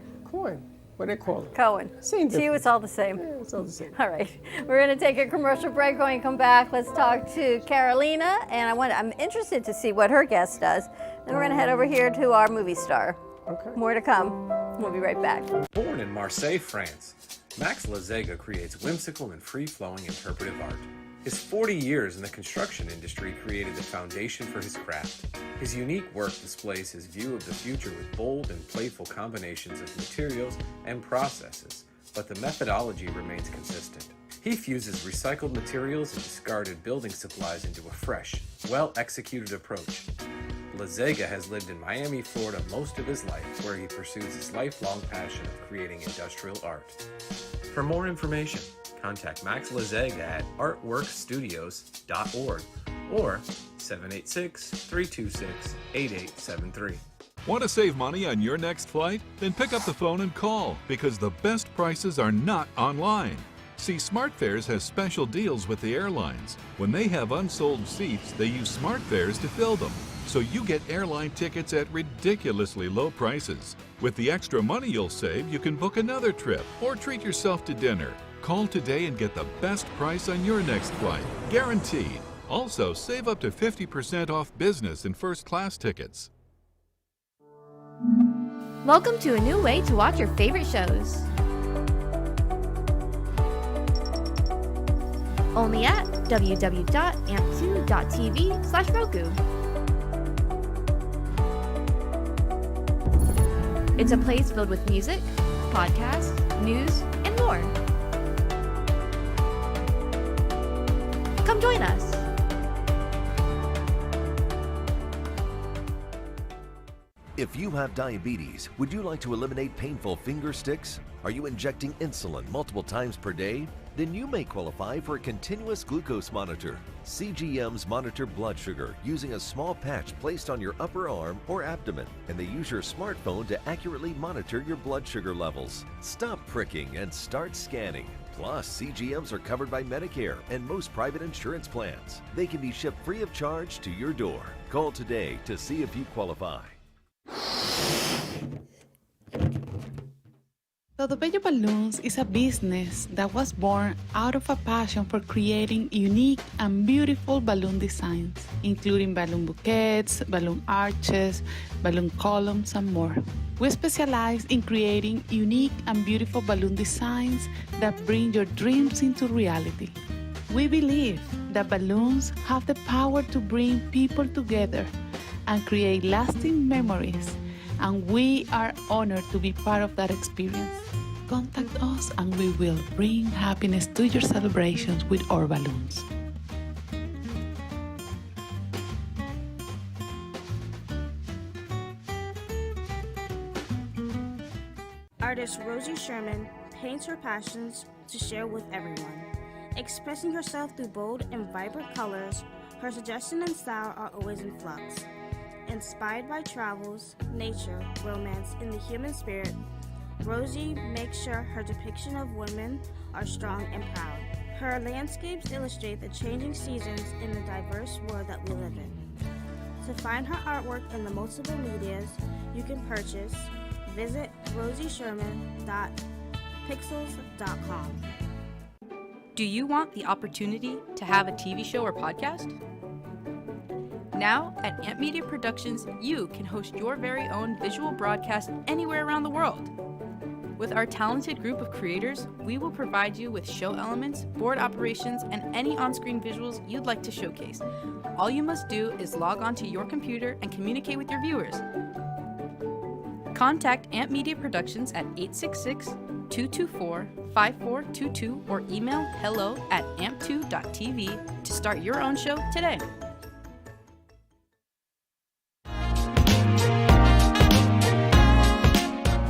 What do they call it? Cohen. Same To you, it's all the same. Yeah, it's all the same. All right. We're going to take a commercial break. When we come back, let's talk to Carolina. And I'm interested to see what her guest does. Then we're going to head over here to our movie star. Okay. More to come. We'll be right back. Born in Marseille, France, Max Lazega creates whimsical and free-flowing interpretive art. His 40 years in the construction industry created the foundation for his craft. His unique work displays his view of the future with bold and playful combinations of materials and processes, but the methodology remains consistent. He fuses recycled materials and discarded building supplies into a fresh, well-executed approach. Lazega has lived in Miami, Florida most of his life, where he pursues his lifelong passion of creating industrial art. For more information, contact Max Lazega at artworkstudios.org or 786-326-8873. Want to save money on your next flight? Then pick up the phone and call, because the best prices are not online. See, SmartFares has special deals with the airlines. When they have unsold seats, they use SmartFares to fill them. So you get airline tickets at ridiculously low prices. With the extra money you'll save, you can book another trip or treat yourself to dinner. Call today and get the best price on your next flight, guaranteed. Also, save up to 50% off business and first class tickets. Welcome to a new way to watch your favorite shows. Only at www.amp2.tv/Roku. It's a place filled with music, podcasts, news, and more. Come join us. If you have diabetes, would you like to eliminate painful finger sticks? Are you injecting insulin multiple times per day? Then you may qualify for a continuous glucose monitor. CGMs monitor blood sugar using a small patch placed on your upper arm or abdomen, and they use your smartphone to accurately monitor your blood sugar levels. Stop pricking and start scanning. Plus, CGMs are covered by Medicare and most private insurance plans. They can be shipped free of charge to your door. Call today to see if you qualify. Todo Bello Balloons is a business that was born out of a passion for creating unique and beautiful balloon designs, including balloon bouquets, balloon arches, balloon columns, and more. We specialize in creating unique and beautiful balloon designs that bring your dreams into reality. We believe that balloons have the power to bring people together and create lasting memories, and we are honored to be part of that experience. Contact us and we will bring happiness to your celebrations with our balloons. Artist Rosie Sherman paints her passions to share with everyone. Expressing herself through bold and vibrant colors, her suggestion and style are always in flux. Inspired by travels, nature, romance, and the human spirit, Rosie makes sure her depiction of women are strong and proud. Her landscapes illustrate the changing seasons in the diverse world that we live in. To find her artwork in the multiple medias you can purchase, visit rosiesherman.pixels.com. Do you want the opportunity to have a TV show or podcast? Now, at Amp Media Productions, you can host your very own visual broadcast anywhere around the world. With our talented group of creators, we will provide you with show elements, board operations, and any on-screen visuals you'd like to showcase. All you must do is log onto your computer and communicate with your viewers. Contact Amp Media Productions at 866-224-5422 or email hello@amp2.tv to start your own show today.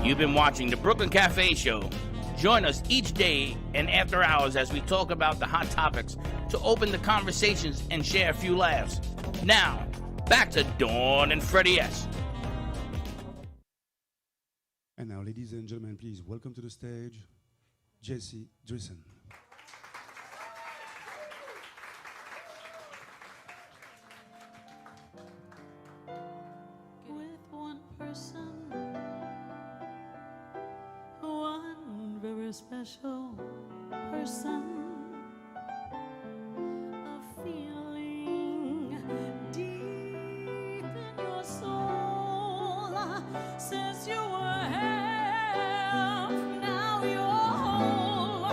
You've been watching the Brooklyn Cafe Show. Join us each day and after hours as we talk about the hot topics to open the conversations and share a few laughs. Now, back to Dawn and Freddie S. And now, ladies and gentlemen, please welcome to the stage, Jesse Dreesen. With one person, one very special person, a feeling deep in your soul since you were half, now you're whole.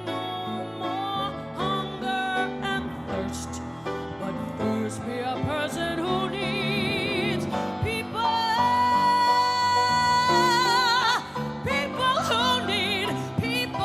No more hunger and thirst, but first be a person who needs people. People who need people.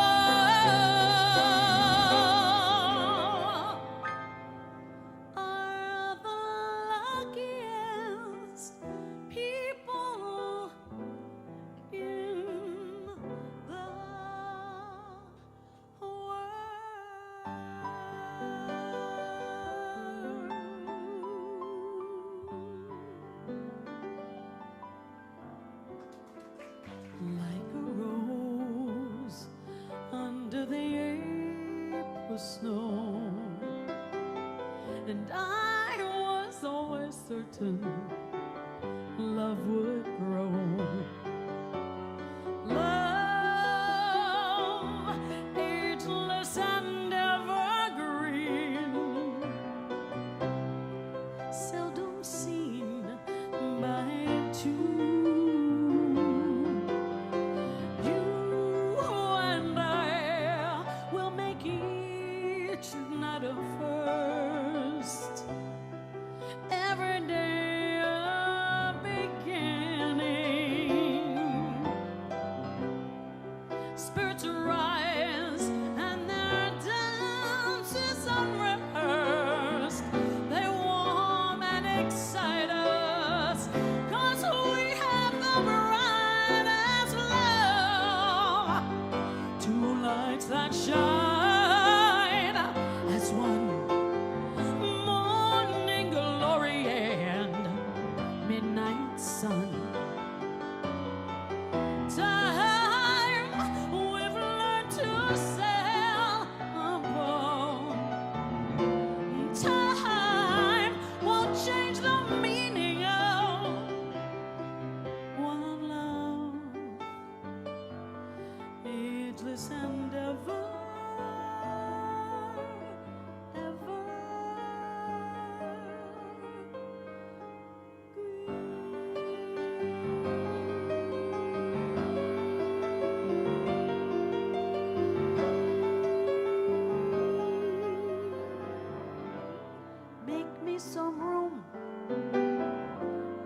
spirits rise, and their dance is unrehearsed. They warm and excite us, 'cause we have the brightest love. Two lights that shine as one, morning glory and midnight sun. Time we've learned to sail above. Time won't change the meaning of one love. Ageless and ever. Make me some room,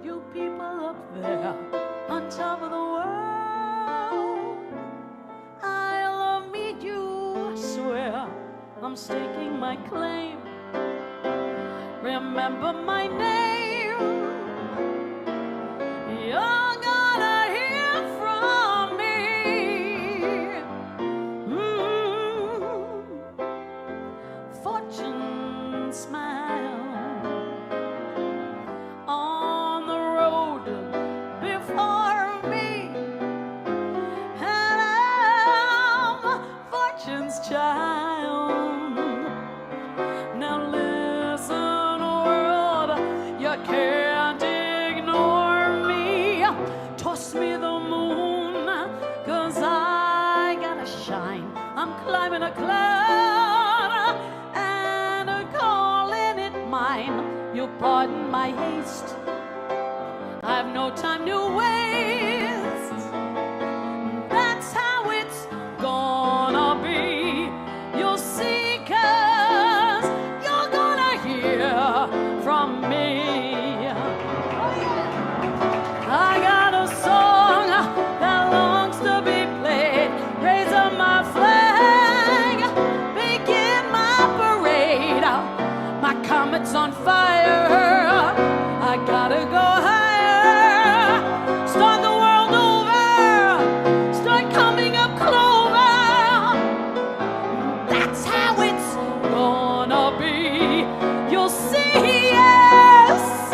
you people up there on top of the world. I'll meet you, I swear, I'm staking my claim. Remember my name, you're gonna hear from me. Fortune smile on the road before me, and I'm fortune's child. Now listen, world, you can't ignore me. Toss me the moon, 'cause I gotta shine. I'm climbing a cloud and calling it mine. You'll pardon my haste, I've no time to waste. That's how it's gonna be. You'll see, 'cause you're gonna hear from me. I got a song that longs to be played. Raise up my flag, begin my parade. My comet's on fire, I gotta go higher. Start the world over, start coming up clover. That's how it's gonna be. You'll see, yes,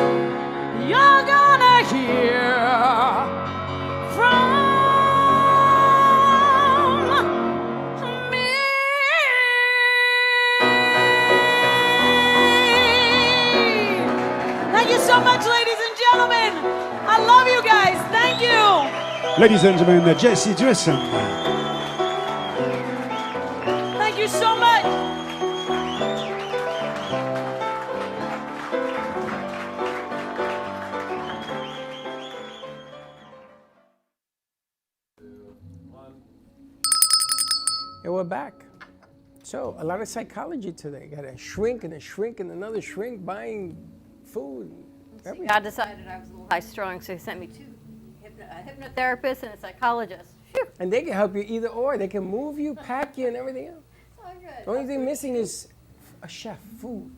you're gonna hear from me. Thank you so much, ladies and gentlemen. I love you guys. Thank you. Ladies and gentlemen, Jesse Dressam. Thank you so much. And we're back. So, a lot of psychology today. Got a shrink and another shrink buying food. Everything. God decided I was a little high strung, so he sent me two a hypnotherapist and a psychologist. Phew. And they can help you either or. They can move you, pack you, and everything else. So good. The only thing missing is a chef, food,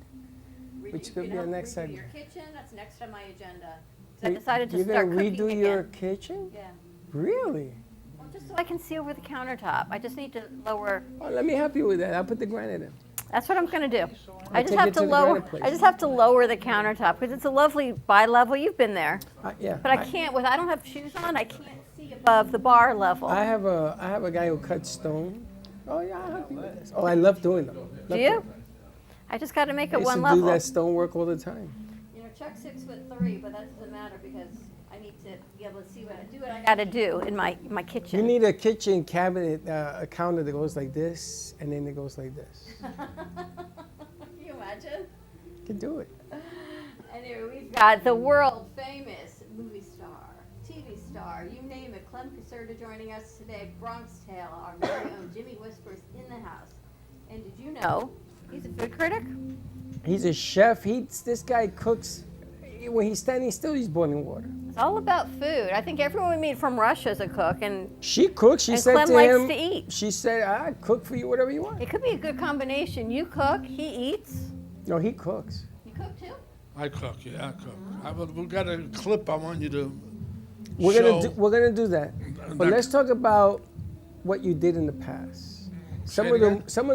which could be the next segment. segment. Your kitchen, that's next on my agenda. So I decided to You're start gonna cooking redo again. your kitchen? Yeah. Really? Well, just so I can see over the countertop. I just need to lower. Oh, let me help you with that. I'll put the granite in. That's what I'm going to do. I just take have it to to the lower. granite place. I just have to lower the countertop because it's a lovely bi-level. You've been there. Yeah. But I can't. I don't have shoes on. I can't see above the bar level. I have a guy who cuts stone. Oh yeah, I'll help you with this. Oh, I love doing them. Do you? I just got to make I it used one to level. do that stonework all the time. You know, Chuck's 6'3", but that doesn't matter because I need to be able to see what I got to do in my kitchen. You need a kitchen cabinet, a counter that goes like this, and then it goes like this. Can you imagine? You can do it. Anyway, we've got the world famous movie star, TV star, you name it, Clem Caserta joining us today. Bronx Tale, our very own Jimmy Whispers in the house. And did you know he's a food critic? He's a chef. This guy cooks. when he's standing still, he's boiling water. It's all about food. I think everyone we meet from Russia is a cook, and She cooks. She and said Clem to likes him. to eat. She said, "I cook for you, whatever you want." It could be a good combination. You cook, he eats. No, he cooks. You cook too? I cook, yeah, I cook. We've got a clip I want you to We're show. gonna do that. But let's talk about what you did in the past. Some of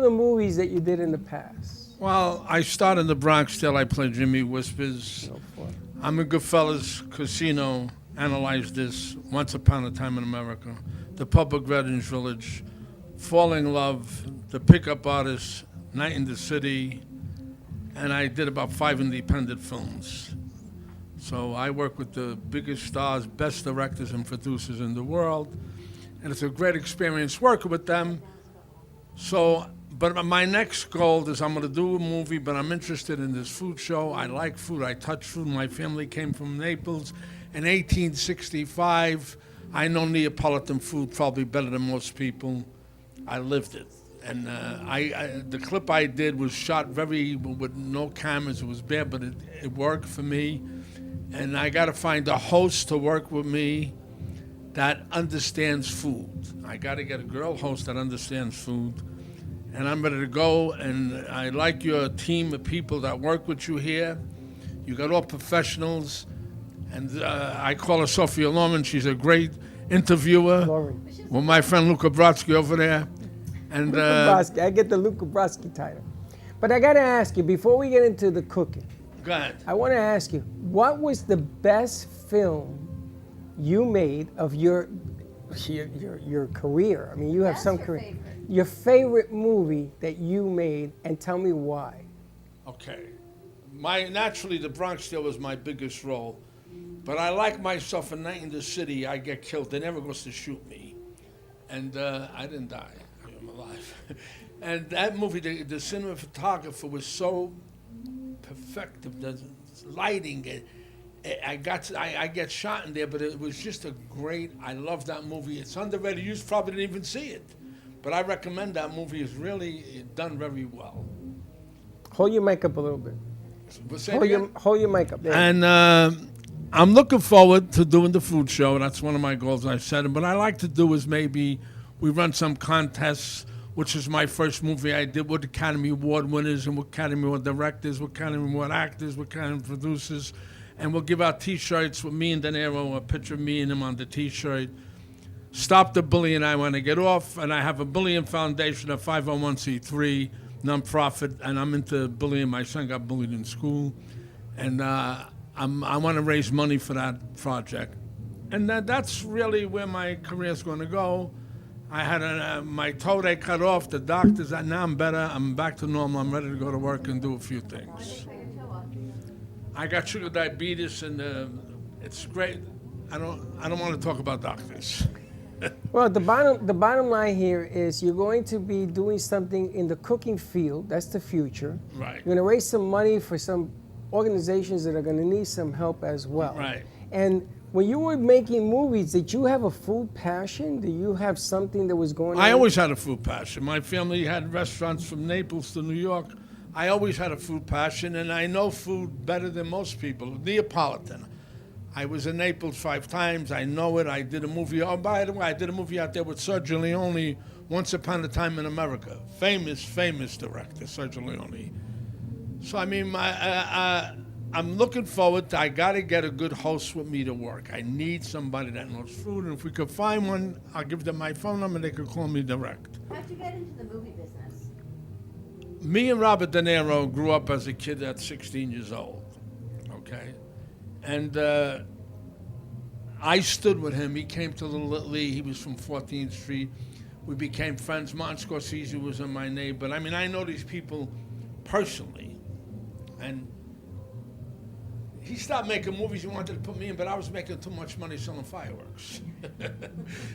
the movies that you did in the past. Well, I started in the Bronx till I played Jimmy Whispers. I'm in Goodfellas, Casino, Analyze This, Once Upon a Time in America, The Public Veterans Village, Falling in Love, The Pickup Artist, Night in the City, and I did about 5 independent films. So I work with the biggest stars, best directors and producers in the world, and it's a great experience working with them. So, but my next goal is I'm going to do a movie, but I'm interested in this food show. I like food. I touch food. My family came from Naples. In 1865, I know Neapolitan food probably better than most people. I lived it. And the clip I did was shot with no cameras. It was bad, but it worked for me. And I got to find a host to work with me that understands food. I got to get a girl host that understands food. And I'm ready to go. And I like your team of people that work with you here. You got all professionals. And I call her Sophia Loman. She's a great interviewer. With my friend Luca Brodsky over there. And Luca Brodsky. I get the Luca Brodsky title. But I got to ask you, before we get into the cooking, go ahead. I want to ask you, what was the best film you made of your career? I mean, you have some career. Your favorite movie that you made, and tell me why. Okay. Naturally, The Bronx Tale was my biggest role. But I like myself in Night in the City. I get killed. They never goes to shoot me. And I didn't die. I'm alive. And that movie, the cinematographer was so perfective. The lighting, I get shot in there, but it was just a great, I love that movie. It's underrated. You probably didn't even see it. But I recommend that movie. It's really done very well. Hold your mic up a little bit. Hold your mic up. There. And I'm looking forward to doing the food show. That's one of my goals I said. But I like to do is maybe we run some contests, which is my first movie I did with Academy Award winners and with Academy Award directors, with Academy Award actors, with Academy producers. And we'll give out T-shirts with me and De Niro, a picture of me and him on the T-shirt. Stop the Bullying, I Want to Get Off. And I have a bullying foundation, a 501c3 nonprofit, and I'm into bullying. My son got bullied in school. And I want to raise money for that project. And that's really where my career is going to go. I had my toe they cut off. The doctors, now I'm better. I'm back to normal. I'm ready to go to work and do a few things. I got sugar diabetes, and it's great. I don't want to talk about doctors. Well, the bottom line here is you're going to be doing something in the cooking field. That's the future. Right. You're going to raise some money for some organizations that are going to need some help as well. Right. And when you were making movies, did you have a food passion? Did you have something that was going on? I always had a food passion. My family had restaurants from Naples to New York. I always had a food passion, and I know food better than most people. Neapolitan. I was in Naples 5 times. I know it. I did a movie. Oh, by the way, I did a movie out there with Sergio Leone, Once Upon a Time in America. Famous director, Sergio Leone. So, I mean, I'm looking forward to, I got to get a good host with me to work. I need somebody that knows food, and if we could find one, I'll give them my phone number, they could call me direct. How'd you get into the movie business? Me and Robert De Niro grew up as a kid at 16 years old, okay? And I stood with him. He came to Little Italy. He was from 14th Street. We became friends. Martin Scorsese was in my neighbor. But I mean, I know these people personally. And he stopped making movies. He wanted to put me in, but I was making too much money selling fireworks.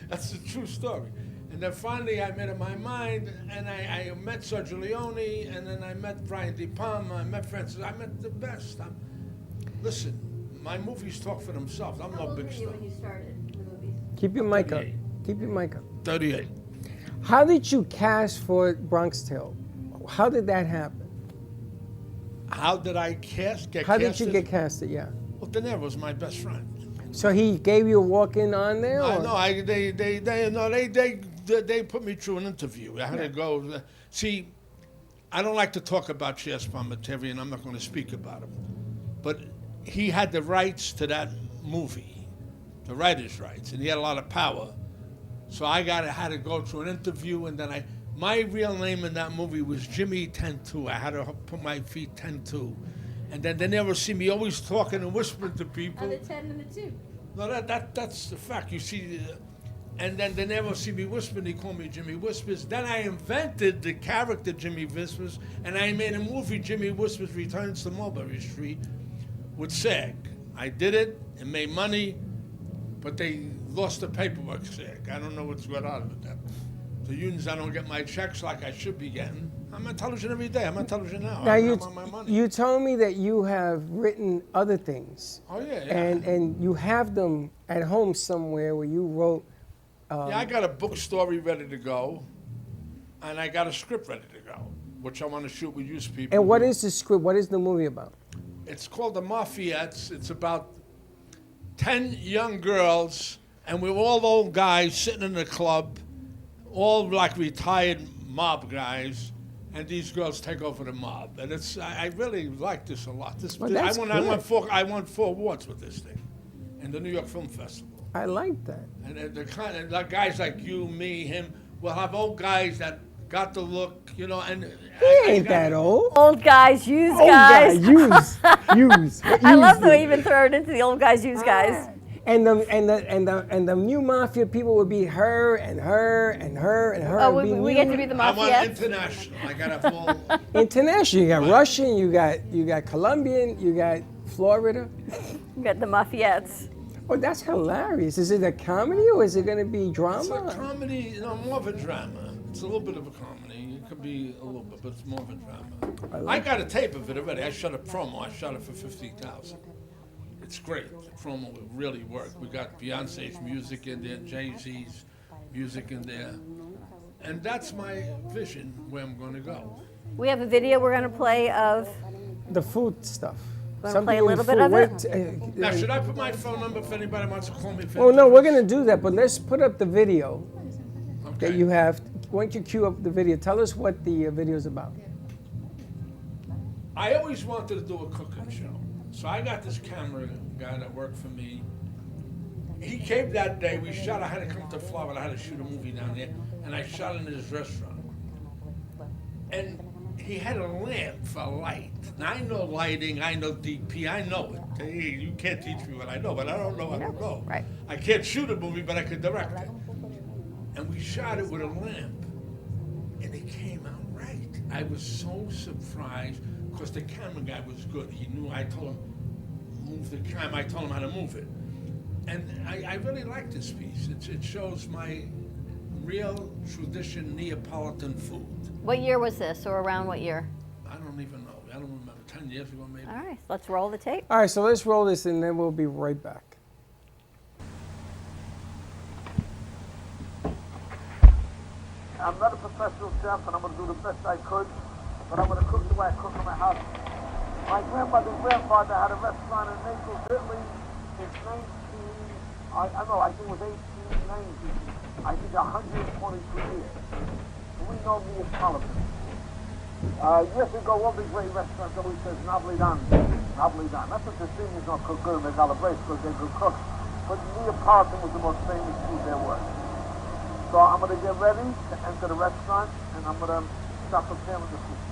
That's the true story. And then finally I made up my mind, and I met Sergio Leone, and then I met Brian De Palma, I met Francis, I met the best. Listen, my movies talk for themselves. I'm no big star. When you started the movies? Keep your mic up. Keep your mic up. 38. How did you cast for Bronx Tale? How did that happen? How did I get How casted? did you get casted? Yeah. Well, De Niro's my best friend. So he gave you a walk-in on there? No, or? no, they put me through an interview. I had to go. See, I don't like to talk about Chas Palminteri, I'm not going to speak about him. But he had the rights to that movie, the writer's rights, and he had a lot of power. So I had to go through an interview, and then my real name in that movie was Jimmy 10-2. I had to put my feet 10-2. And then they never see me always talking and whispering to people. On the 10 and the 2. No, that's the fact. You see, and then they never see me whispering. They call me Jimmy Whispers. Then I invented the character Jimmy Whispers, and I made a movie, Jimmy Whispers Returns to Mulberry Street, with SAG. I did it. It made money, but they lost the paperwork, SAG. I don't know what's going on with that. The unions, I don't get my checks like I should be getting. I'm on television every day. I'm on television now. Now I'm on my money. you told me that you have written other things. Oh, yeah. And you have them at home somewhere where you wrote. I got a book story ready to go, and I got a script ready to go, which I want to shoot with youth people. And what is the script? What is the movie about? It's called The Mafiettes. It's about 10 young girls, and we're all old guys sitting in a club, all like retired mob guys, and these girls take over the mob. And I really like this a lot. I won 4 awards with this thing in the New York Film Festival. I like that. And the kind of like guys like you, me, him, we'll have old guys that got the look, you know, and He ain't that old. Old guys, used Old guys. guy, use. I love the way you even throw it into the old guys, used guys. And the new mafia people would be her and her and her and her. Oh, and we get to be the I want Mafiettes? international. I got a full. International. You got Russian. You got Colombian. You got Florida. You got the Mafiettes. Oh, that's hilarious. Is it a comedy or is it going to be drama? It's a comedy, more of a drama. It's a little bit of a comedy. It could be a little bit, but it's more of a drama. I got a tape of it already. I shot a promo. I shot it for $50,000. It's great. The promo will really work. We got Beyonce's music in there, Jay-Z's music in there. And that's my vision where I'm going to go. We have a video we're going to play of. The food stuff. Want to play a little bit of it? Now, should I put my phone number if anybody wants to call me? Oh, no, we're going to do that, but let's put up the video that you have. Why don't you cue up the video? Tell us what the video is about. I always wanted to do a cooking show. So I got this camera guy that worked for me. He came that day. We shot. I had to come to Florida. I had to shoot a movie down there, and I shot in his restaurant. And he had a lamp for light. Now I know lighting. I know DP. I know it. Hey, you can't teach me what I know, but I don't know. I don't know. Right. I can't shoot a movie, but I could direct it. And we shot it with a lamp, and it came out right. I was so surprised. Because the camera guy was good. He knew. I told him, move the camera. I told him how to move it. And I really like this piece. It shows my real tradition Neapolitan food. What year was this, or around what year? I don't even know. I don't remember. 10 years ago, maybe. All right, let's roll the tape. All right, so let's roll this and then we'll be right back. I'm not a professional chef, and I'm going to do the best I could. But I'm going to cook the way I cook in my house. My grandmother's grandfather had a restaurant in Naples, Italy in I think it was 1890. I think 123 years. And we know Neapolitan. Years ago, all the great restaurants always says Napolitan. Napolitan. Not that the seniors don't cook good in the Calabrese because they could cook. But Neapolitan was the most famous food there was. So I'm going to get ready to enter the restaurant, and I'm going to start preparing the food.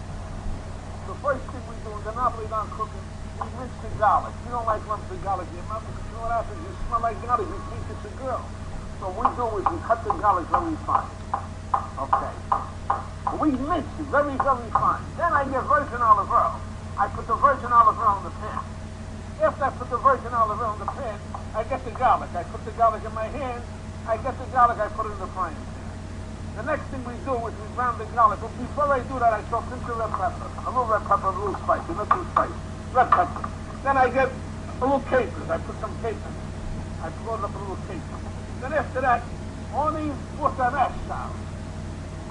The first thing we do in the Napolitan cooking, we mince the garlic. You don't like lumps of garlic in your mouth because you know what happens? You smell like garlic, you think it's a girl. So what we do is we cut the garlic very fine. Okay. We mince it very, very fine. Then I get virgin olive oil. I put the virgin olive oil in the pan. After I put the virgin olive oil in the pan, I get the garlic. I put the garlic in my hand. I get the garlic, I put it in the frying pan. The next thing we do is we brown the garlic. But before I do that, I throw pinch of red pepper. A little red pepper, a little spicy, not too spicy. Red pepper. Then I get a little capers. I put some capers. I float up a little caper. Then after that, only butanesh sauce.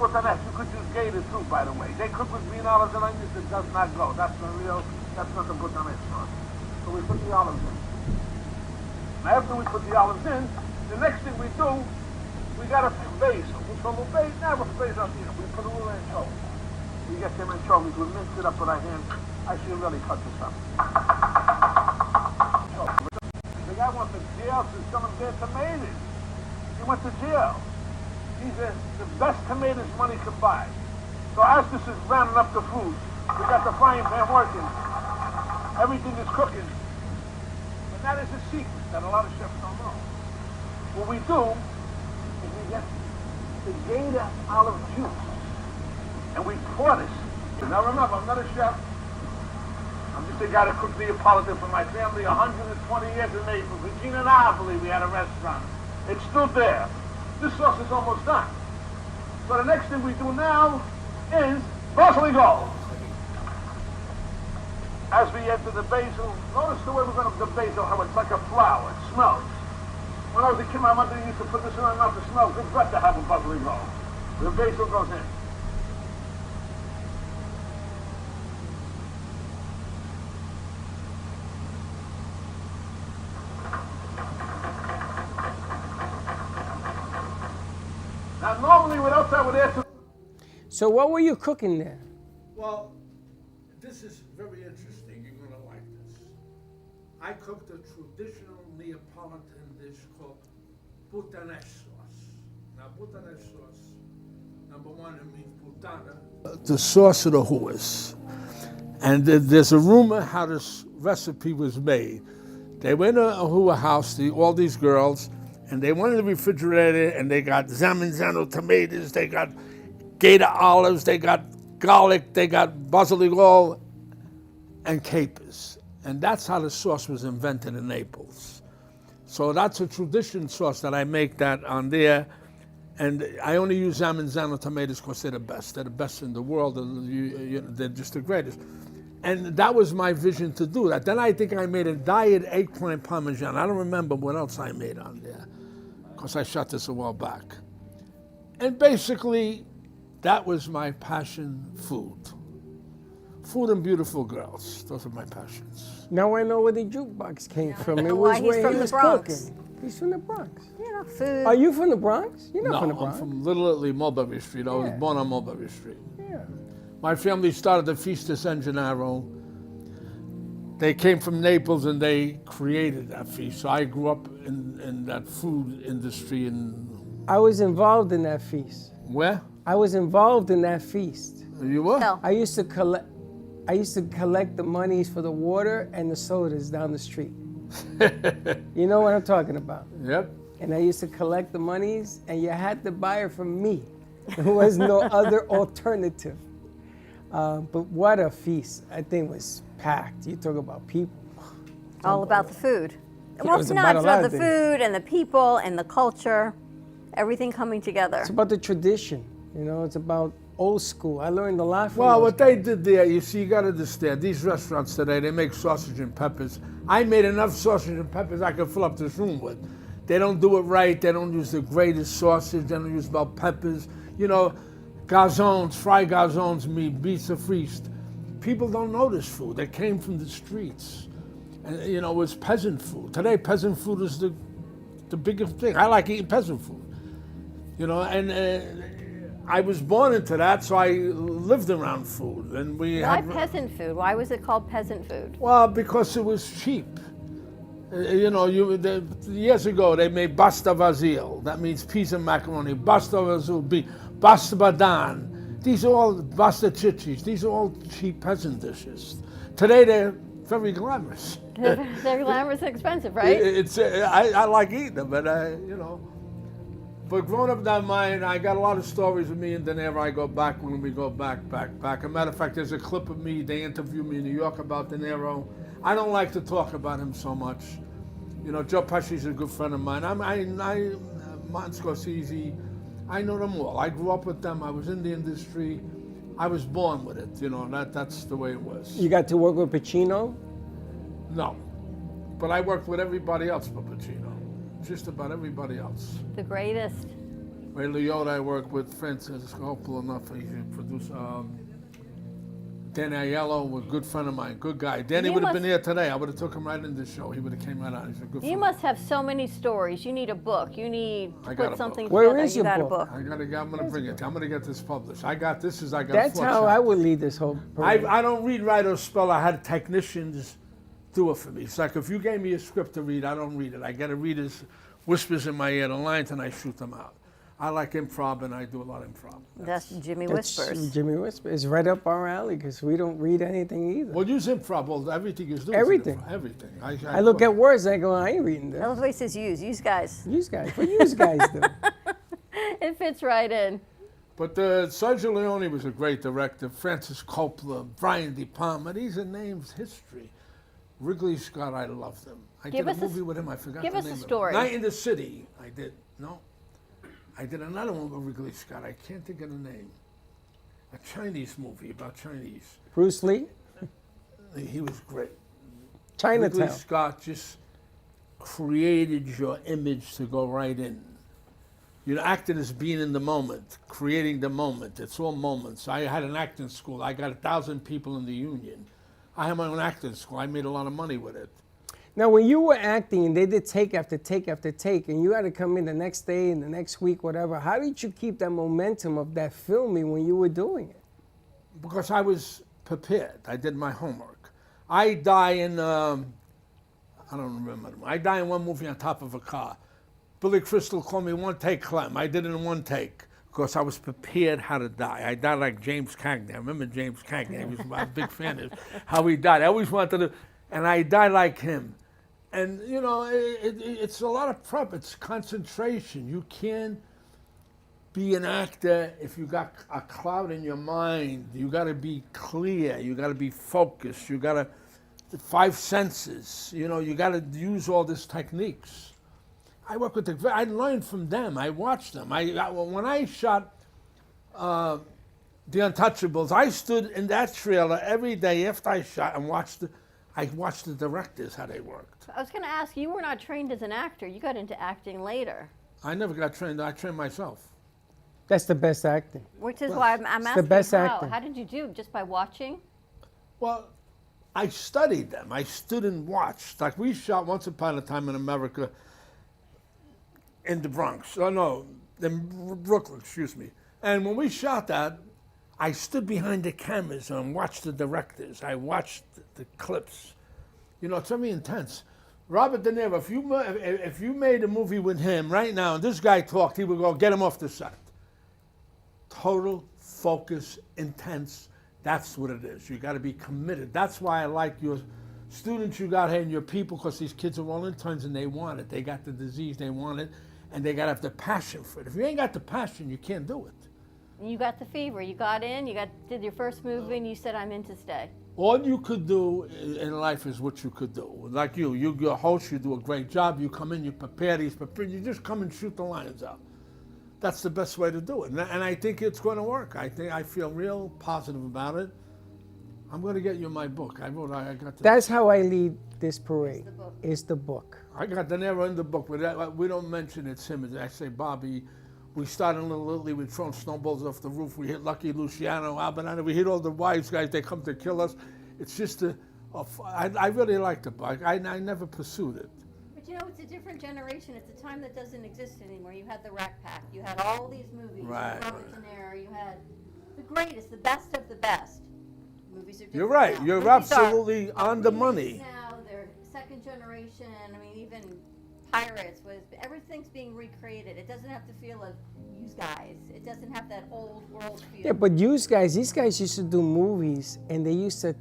Butanesh, you could use gator too, by the way. They cook with green olives and onions, it does not go. That's not the butanesh sauce. So we put the olives in. Now, after we put the olives in, the next thing we do, we got a basil. Now we basil, we put a little anchovy. We get them anchovies, we mince it up with our hands. I should really cut this up. The guy went to jail to some of their tomatoes. He went to jail. These are the best tomatoes money can buy. So as this is rounding up the food, we got the frying pan working. Everything is cooking. But that is a secret that a lot of chefs don't know. What we do is we get the Gator olive juice and we pour this. Now remember, I'm not a chef. I'm just a guy that cooked Neapolitan for my family 120 years in Naples. Regina Napoli, we had a restaurant. It's still there. This sauce is almost done. So the next thing we do now is basilico. As we enter the basil, notice the way we're going to the basil, how it's like a flower. It smells. When I was a kid, my mother used to put this in my mouth to smell good breath to have a basilico. The basil goes in. Now, normally, what else I would add to... So what were you cooking there? Well, this is very interesting. You're going to like this. I cooked a traditional Neapolitan dish called puttanesque sauce. Now, puttanesque sauce, number one, it means puttana. The sauce of the horse. And there's a rumor how this recipe was made. They went to a Hua house, all these girls, and they went in the refrigerator and they got Zamenzano tomatoes, they got Gator olives, they got garlic, they got basilico and capers. And that's how the sauce was invented in Naples. So that's a tradition sauce that I make that on there. And I only use Zamenzano tomatoes because they're the best. They're the best in the world. They're just the greatest. And that was my vision to do that. Then I think I made a diet eggplant parmesan. I don't remember what else I made on there because I shot this a while back. And basically, that was my passion, food. Food and beautiful girls. Those are my passions. Now I know where the jukebox came from. It Why was he's where from he the was Bronx. cooking. He's from the Bronx. You know, food. Are you from the Bronx? You're not No, from the Bronx. I'm from Little Italy, Mulberry Street. I was Yeah. born on Mulberry Street. Yeah. My family started the Fiesta San Gennaro. They came from Naples and they created that feast. So I grew up in that food industry. I was involved in that feast. Where? I was involved in that feast. You were? I used to collect the monies for the water and the sodas down the street. You know what I'm talking about? Yep. And I used to collect the monies, and you had to buy it from me. There was no other alternative. But what a feast. I think it was packed. You talk about people. All about the food. It Well, was it's about not. a It's lot about of the things. food and the people and the culture, everything coming together. It's about the tradition. You know, it's about old school. I learned a lot from Well, those what they did there, you see, you got to understand, these restaurants today, they make sausage and peppers. I made enough sausage and peppers I could fill up this room with. They don't do it right. They don't use the greatest sausage. They don't use bell peppers. You know, garçons, fried garçons meat, pizza friest. People don't know this food. They came from the streets. And, you know, it's peasant food. Today, peasant food is the biggest thing. I like eating peasant food. You know, and I was born into that, so I lived around food. And we Why had, peasant food? Why was it called peasant food? well, because it was cheap. You know, years ago they made pasta vazil. That means peas and macaroni. Pasta vazil, pasta badan. These are all pasta chichis. These are all cheap peasant dishes. Today they're very glamorous. They're glamorous and expensive, right? I like eating them, but you know. But growing up that mine, I got a lot of stories of me and De Niro. I go back when we go back. As a matter of fact, there's a clip of me. They interviewed me in New York about De Niro. I don't like to talk about him so much. You know, Joe Pesci's a good friend of mine. Martin Scorsese, I know them all. I grew up with them. I was in the industry. I was born with it. You know, that's the way it was. You got to work with Pacino? No, but I worked with everybody else but Pacino. Just about everybody else. The greatest. Ray Liotta, I worked with Francis Coppola, enough. He produced Danny Aiello was a good friend of mine, good guy. Danny You would have been must- here today. I would have took him right into the show. He would have came right out. He's a good You friend. must have so many stories. You need a book. You need to I got put a something book. together. Where is you your got book? a book. I'm gonna bring it. I'm gonna get this published. I got this. I got. That's a how shot. I would lead this whole parade. I don't read, write, or spell. I had technicians do it for me. It's like if you gave me a script to read, I don't read it. I get a reader's whispers in my ear, the lines, and I shoot them out. I like improv, and I do a lot of improv. That's Jimmy That's Whispers. Jimmy Whispers. It's right up our alley because we don't read anything either. Well, use improv. Well, everything is doing Everything. Everything. I look at words and I go, I ain't reading this. I love the way it says use guys. Use guys. What use guys do? It fits right in. But Sergio Leone was a great director. Francis Coppola, Brian De Palma. These are names history. Wrigley Scott, I love them. I Give did us a a movie with him. I forgot give the us a name of it. story. Night in the City. I did. No. I did another one with Wrigley Scott. I can't think of the name. A Chinese movie about Chinese. Bruce Lee? He was great. Chinatown. Wrigley Scott just created your image to go right in. You know, acting is being in the moment, creating the moment. It's all moments. I had an acting school. I got 1,000 people in the union. I had my own acting school. I made a lot of money with it. Now, when you were acting and they did take after take after take, and you had to come in the next day and the next week, whatever, how did you keep that momentum of that filming when you were doing it? Because I was prepared. I did my homework. I die in, I don't remember. I die in one movie on top of a car. Billy Crystal called me one take, Clem. I did it in one take because I was prepared how to die. I died like James Cagney. I remember James Cagney. I was a big fan of how he died. I always wanted to, and I died like him. And, you know, it's a lot of prep. It's concentration. You can't be an actor if you got a cloud in your mind. You got to be clear. You got to be focused. You got to, 5 senses. You know, you got to use all these techniques. I work with I learned from them. I watched them. When I shot The Untouchables, I stood in that trailer every day after I shot and watched the directors, how they worked. I was going to ask, you were not trained as an actor. You got into acting later. I never got trained. I trained myself. That's the best acting. Which is why I'm It's asking the best how. acting. How did you do? Just by watching? Well, I studied them. I stood and watched. Like we shot Once Upon a Time in America in the Bronx. Oh, no, in Brooklyn, excuse me. And when we shot that, I stood behind the cameras and watched the directors. I watched the clips. You know, it's very intense. Robert De Niro, if you made a movie with him right now, and this guy talked, he would go, get him off the set. Total focus, intense. That's what it is. You got to be committed. That's why I like your students you got here and your people, because these kids are all interns and they want it. They got the disease, they want it, and they got to have the passion for it. If you ain't got the passion, you can't do it. And you got the fever. You got in, did your first movie, and you said, I'm in to stay. All you could do in life is what you could do. Like you're a host, you do a great job, you come in, you prepare, he's prepared, you just come and shoot the lions out. That's the best way to do it. And I think it's going to work. I feel real positive about it. I'm going to get you my book. I got That's how I lead this parade, is the book. I got De Niro in the book, but we don't mention it's him. I say, Bobby, we started in Little Italy, we thrown snowballs off the roof, we hit Lucky Luciano, Albinano, we hit all the wives guys, they come to kill us. It's just I really like the book. I never pursued it. But you know, it's a different generation. It's a time that doesn't exist anymore. You had the Rat Pack. You had all these movies. Right, You had Robert De Niro. You had the greatest, the best of the best. Movies are different You're right. now. You're Movies absolutely are on the movies money. Now they're second generation. I mean, even Pirates everything's being recreated. It doesn't have to feel of use guys. It doesn't have that old world feel. Yeah, but these guys used to do movies, and they used to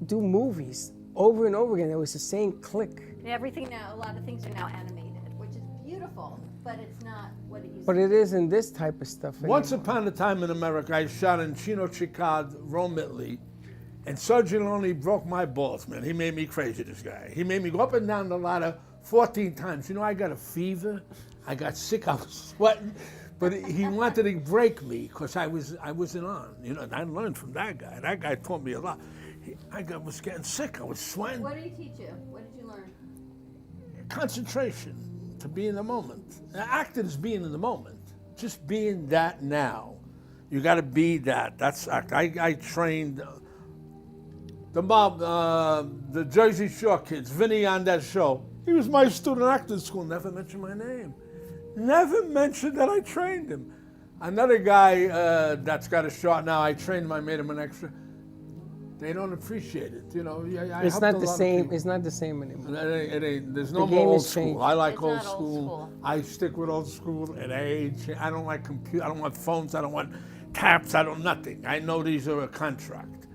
do movies over and over again. It was the same click. Everything now, a lot of things are now animated, which is beautiful, but it's not what it used But to it isn't this type of stuff anymore. Once upon a time in America, I shot in Chino Chicad, Rome, Italy, and Sergio Leone broke my balls, man. He made me crazy, this guy. He made me go up and down the ladder 14 times. You know, I got a fever. I got sick. I was sweating. But he wanted to break me because I wasn't on. You know, and I learned from that guy. That guy taught me a lot. I was getting sick. I was sweating. What did he teach you? What did you learn? Concentration, to be in the moment. Acting is being in the moment. Just being that now. You got to be that. That's act. I trained the mob, the Jersey Shore kids, Vinny on that show. He was my student acting school, never mentioned my name. Never mentioned that I trained him. Another guy that's got a shot now, I trained him, I made him an extra. They don't appreciate it, you know. It's not the same. It's not the same anymore. It ain't. There's no The more game old has school. changed. I like It's old not old school. school. I stick with old school. It ain't. I don't like computer. I don't want phones. I don't want taps. I don't nothing. I know these are a contract.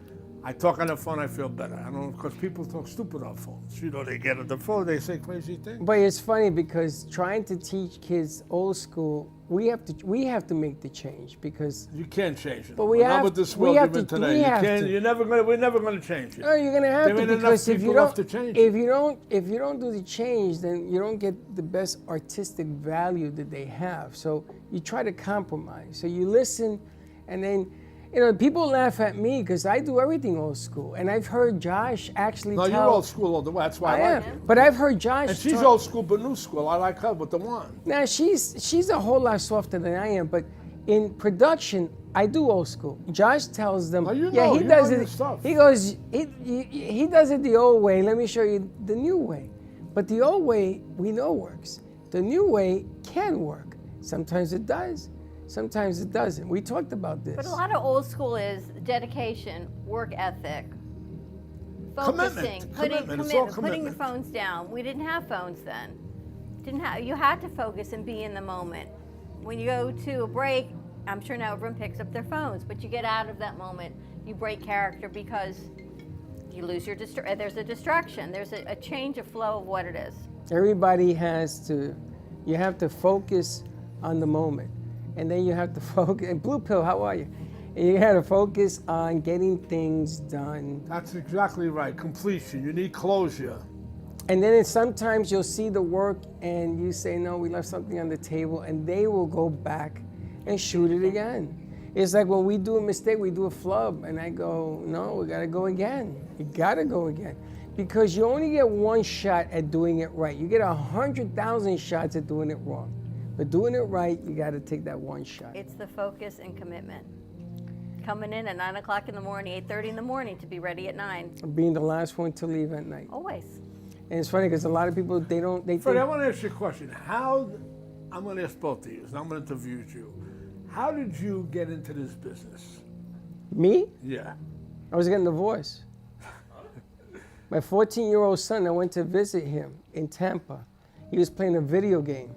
I talk on the phone. I feel better. I don't because people talk stupid on phones. You know, they get on the phone. They say crazy things. But it's funny because trying to teach kids old school, we have to make the change because you can't change it. But we Not have with this we world have you're in to. today. We You have can't. to. You're never gonna. We're never gonna change it. No, you're gonna have There to ain't enough because if you people left don't, to change if you don't do the change, then you don't get the best artistic value that they have. So you try to compromise. So you listen, and then. You know, people laugh at me because I do everything old school, and I've heard Josh actually No, tell. you're old school. Old. That's why I like am. you. But I've heard Josh. And she's talk- old school, but new school. I like her with the wand. Now she's a whole lot softer than I am, but in production, I do old school. Josh tells them, you yeah, know- he you does know it. your stuff. He goes, he does it the old way. Let me show you the new way. But the old way we know works. The new way can work. Sometimes it does. Sometimes it doesn't. We talked about this. But a lot of old school is dedication, work ethic, focusing, Commitment. It's all putting the commitment. phones down. We didn't have phones then. You had to focus and be in the moment. When you go to a break, I'm sure now everyone picks up their phones, but you get out of that moment. You break character because you lose your there's a distraction. There's a change of flow of what it is. Everybody has to, you have to focus on the moment. And then you have to focus, and Blue Pill, how are you? And you have to focus on getting things done. That's exactly right. Completion. You need closure. And then sometimes you'll see the work and you say, no, we left something on the table, and they will go back and shoot it again. It's like when we do a mistake, we do a flub, and I go, no, we gotta go again. You gotta go again. Because you only get one shot at doing it right. You get 100,000 shots at doing it wrong. But doing it right, you gotta take that one shot. It's the focus and commitment. Coming in at 9 o'clock in the morning, 8:30 in the morning to be ready at 9. Being the last one to leave at night. Always. And it's funny because a lot of people, they Freddie, I think, want to ask you a question. I'm going to ask both of you, and I'm going to interview you. How did you get into this business? me? Yeah. I was getting divorced. My 14-year-old son, I went to visit him in Tampa. He was playing a video game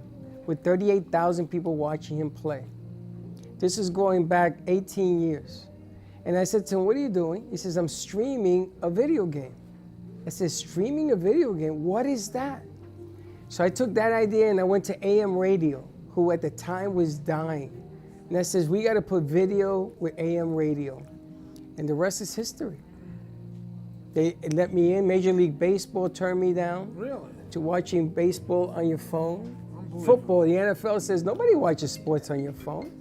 with 38,000 people watching him play. This is going back 18 years. And I said to him, what are you doing? He says, I'm streaming a video game. I said, streaming a video game? What is that? So I took that idea and I went to AM radio, who at the time was dying. And I says, we got to put video with AM radio. And the rest is history. They let me in. Major League Baseball turned me down. Really? To watching baseball on your phone. Football, the NFL says nobody watches sports on your phone.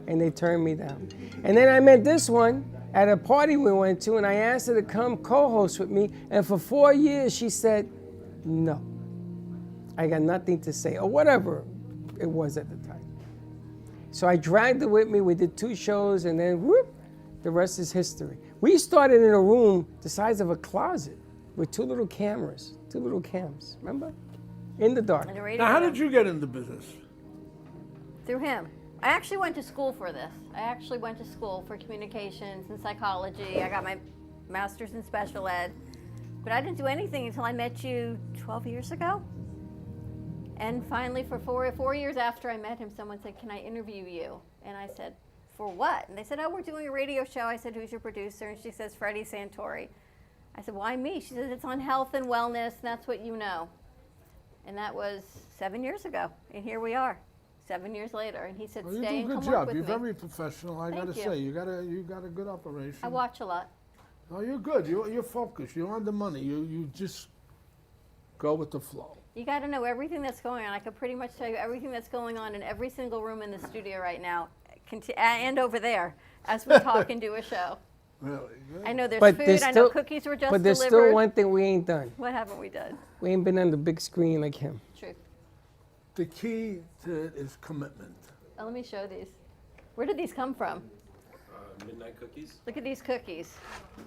And they turned me down. And then I met this one at a party we went to, and I asked her to come co-host with me. And for 4 years, she said, no. I got nothing to say, or whatever it was at the time. So I dragged her with me. We did 2 shows, and then whoop, the rest is history. We started in a room the size of a closet with 2 little cameras, 2 little cams, remember? In the dark. Now, how did you get into business? Through him. I actually went to school for this. I actually went to school for communications and psychology. I got my master's in special ed. But I didn't do anything until I met you 12 years ago. And finally, for four years after I met him, someone said, can I interview you? And I said, for what? And they said, oh, we're doing a radio show. I said, who's your producer? And she says, Freddie Santori. I said, why me? She said, it's on health and wellness, and that's what you know. And that was 7 years ago. And here we are, 7 years later. And he said, Well, you stay do a and good come work job. with You're me. very professional. I got to Thank say, you. you got a good operation. I watch a lot. Oh, you're good. You're focused. You're on the money. You just go with the flow. You got to know everything that's going on. I could pretty much tell you everything that's going on in every single room in the studio right now, and over there, as we talk and do a show. Really? I know there's But food. there's I know still- cookies were just But there's delivered. still one thing we ain't done. What haven't we done? We ain't been on the big screen like him. True. The key to it is commitment. Oh, let me show these. Where did these come from? Midnight cookies. Look at these cookies.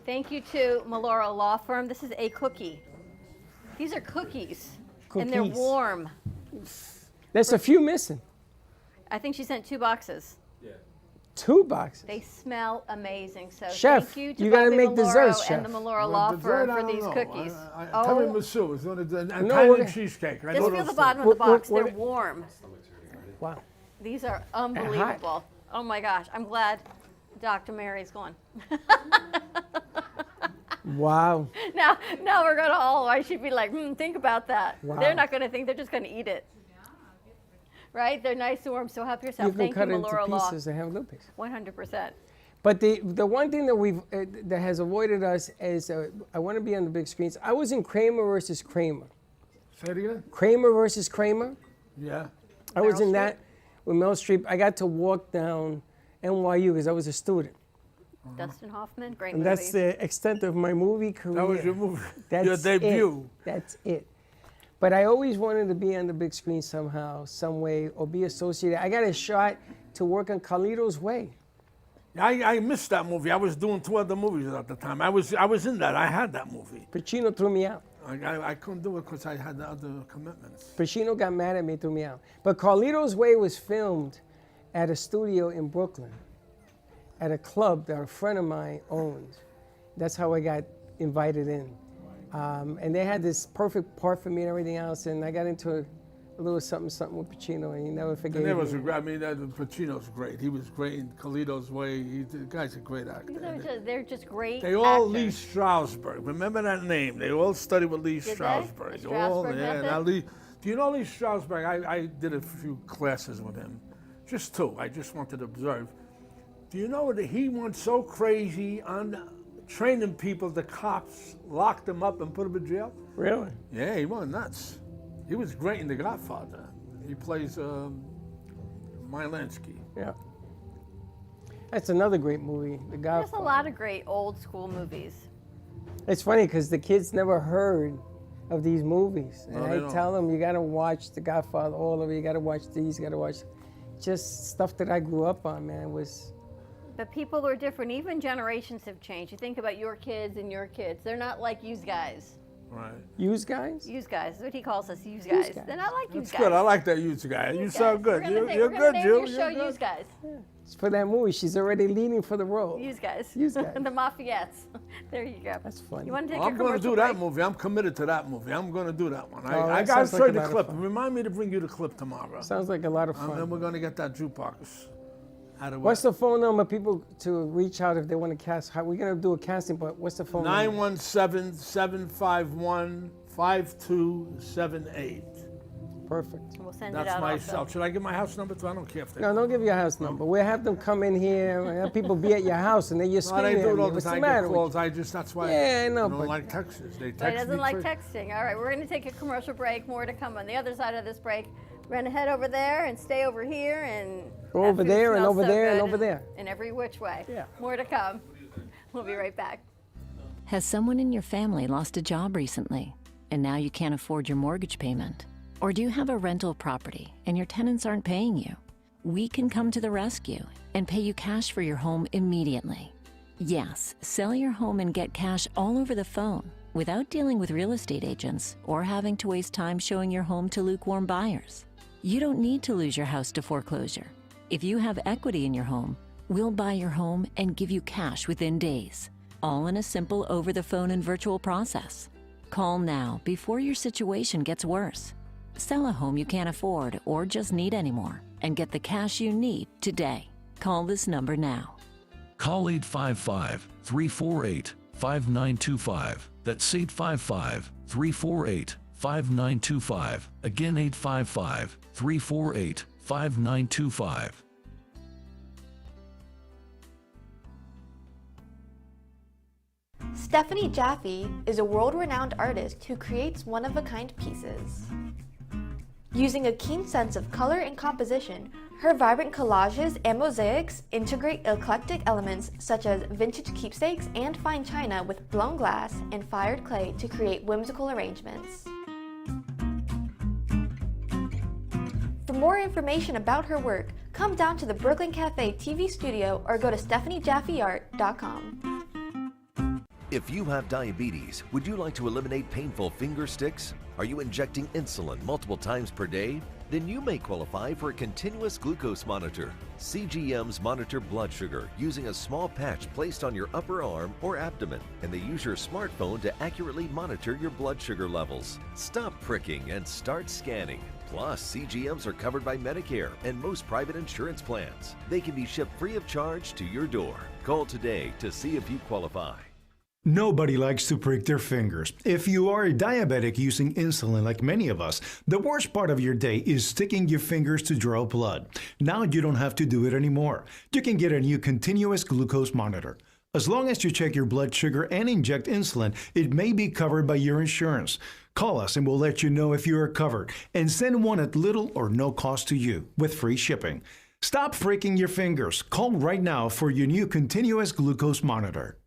Thank you to Melora Law Firm. This is a cookie. These are cookies. And they're Cookies. warm. There's a few missing. I think she sent 2 boxes. 2 boxes. They smell amazing. So Chef, thank you to you gotta Bobby make Maloro desserts, and Chef. the Melora Law Firm for these cookies. Tiramisu is one of the, and No, kind we're- of cheesecake. I Just know feel those the bottom two. of the box. They're warm. Wow. These are unbelievable. Oh my gosh. I'm glad Dr. Mary's gone. Wow. Now we're going to all, she'd be like, think about that. Wow. They're not going to think, they're just going to eat it. Right? They're nice and warm, so help yourself. You can Thank cut you, it into Melora Law. pieces and have little pieces. 100%. But the one thing that we've that has avoided us is I want to be on the big screens. I was in Kramer versus Kramer. Say it again? Kramer versus Kramer. Yeah. I was Meryl in Streep? that with Meryl Streep. I got to walk down NYU because I was a student. Dustin Hoffman, great And movie. that's the extent of my movie career. That was your movie. That's Your debut. It. That's it. But I always wanted to be on the big screen somehow, some way, or be associated. I got a shot to work on Carlito's Way. I missed that movie. I was doing 2 other movies at the time. I was in that. I had that movie. Pacino threw me out. I couldn't do it because I had the other commitments. Pacino got mad at me, threw me out. But Carlito's Way was filmed at a studio in Brooklyn, at a club that a friend of mine owned. That's how I got invited in. And they had this perfect part for me and everything else, and I got into a little something with Pacino, and he never forgave And there me. was Pacino's great. He was great in Carlito's Way. The guy's a great actor. They're just great They all actors. Lee Strasberg. Remember that name? They all studied with Lee Did they? Strasberg. The All, Strasberg yeah. method? Now Lee, do you know Lee Strasberg? I did a few classes with him, just 2. I just wanted to observe. Do you know that he went so crazy on training people? The cops locked him up and put him in jail. Really? Yeah, he went nuts. He was great in The Godfather. He plays Mylansky. Yeah. That's another great movie, The There's Godfather. a lot of great old school movies. It's funny because the kids never heard of these movies. And No, they I don't. tell them, you got to watch The Godfather, all of it. You got to watch these, you got to watch just stuff that I grew up on, man. It was, But people are different. Even generations have changed. You think about your kids and your kids. They're not like yous guys. Right. Used guys? Yous guys. That's what he calls us, yous Yous guys. guys. They're not like yous That's guys. good. I like that youth guy. You sound good. You're We're good, gonna name Jill. your show You're Yous good. Guys. it's for that movie. She's already leaning for the role. Yous guys. Yous guys. The Mafiettes. There you go. That's funny. You want to take Well, a I'm going to commercial do that break? movie. I'm committed to that movie. I'm going to do that one. Oh, I that got to sounds show like you a the lot of clip. fun. Remind me to bring you the clip tomorrow. Sounds like a lot of And then fun. we're going to get that jukebox out of What's the phone number people to reach out if they want to cast? How, we're going to do a casting, but what's the phone number? 917-751-5278. Perfect. We'll send That's it out my also. cell. Should I give my house number too? I don't care if they No, don't give your house number. We'll have them come in here. We'll have people be at your house, and then you're No, they screaming do at it me. all the What's the time. I matter get with calls. you? That's why Yeah, I know, I don't but- like texts. They text But he doesn't me like crazy. texting. All right, we're going to take a commercial break. More to come on the other side of this break. We're going to head over there and stay over here and Go that over food there and smells over so there and good over there. in every which way. Yeah. More to come. We'll be right back. Has someone in your family lost a job recently and now you can't afford your mortgage payment? Or do you have a rental property and your tenants aren't paying you? We can come to the rescue and pay you cash for your home immediately. Yes, sell your home and get cash all over the phone without dealing with real estate agents or having to waste time showing your home to lukewarm buyers. You don't need to lose your house to foreclosure. If you have equity in your home, we'll buy your home and give you cash within days, all in a simple over-the-phone and virtual process. Call now before your situation gets worse. Sell a home you can't afford or just need anymore and get the cash you need today. Call this number now. Call 855-348-5925. That's 855-348-5925. Again, 855-348-5925. Stephanie Jaffe is a world-renowned artist who creates one-of-a-kind pieces. Using a keen sense of color and composition, her vibrant collages and mosaics integrate eclectic elements such as vintage keepsakes and fine china with blown glass and fired clay to create whimsical arrangements. From more information about her work, come down to the Brooklyn Cafe TV studio or go to StephanieJaffeArt.com. If you have diabetes, would you like to eliminate painful finger sticks? Are you injecting insulin multiple times per day? Then you may qualify for a continuous glucose monitor. CGMs monitor blood sugar using a small patch placed on your upper arm or abdomen, and they use your smartphone to accurately monitor your blood sugar levels. Stop pricking and start scanning. Plus, CGMs are covered by Medicare and most private insurance plans. They can be shipped free of charge to your door. Call today to see if you qualify. Nobody likes to prick their fingers. If you are a diabetic using insulin like many of us, the worst part of your day is sticking your fingers to draw blood. Now you don't have to do it anymore. You can get a new continuous glucose monitor. As long as you check your blood sugar and inject insulin, it may be covered by your insurance. Call us and we'll let you know if you are covered, and send one at little or no cost to you with free shipping. Stop freaking your fingers. Call right now for your new continuous glucose monitor.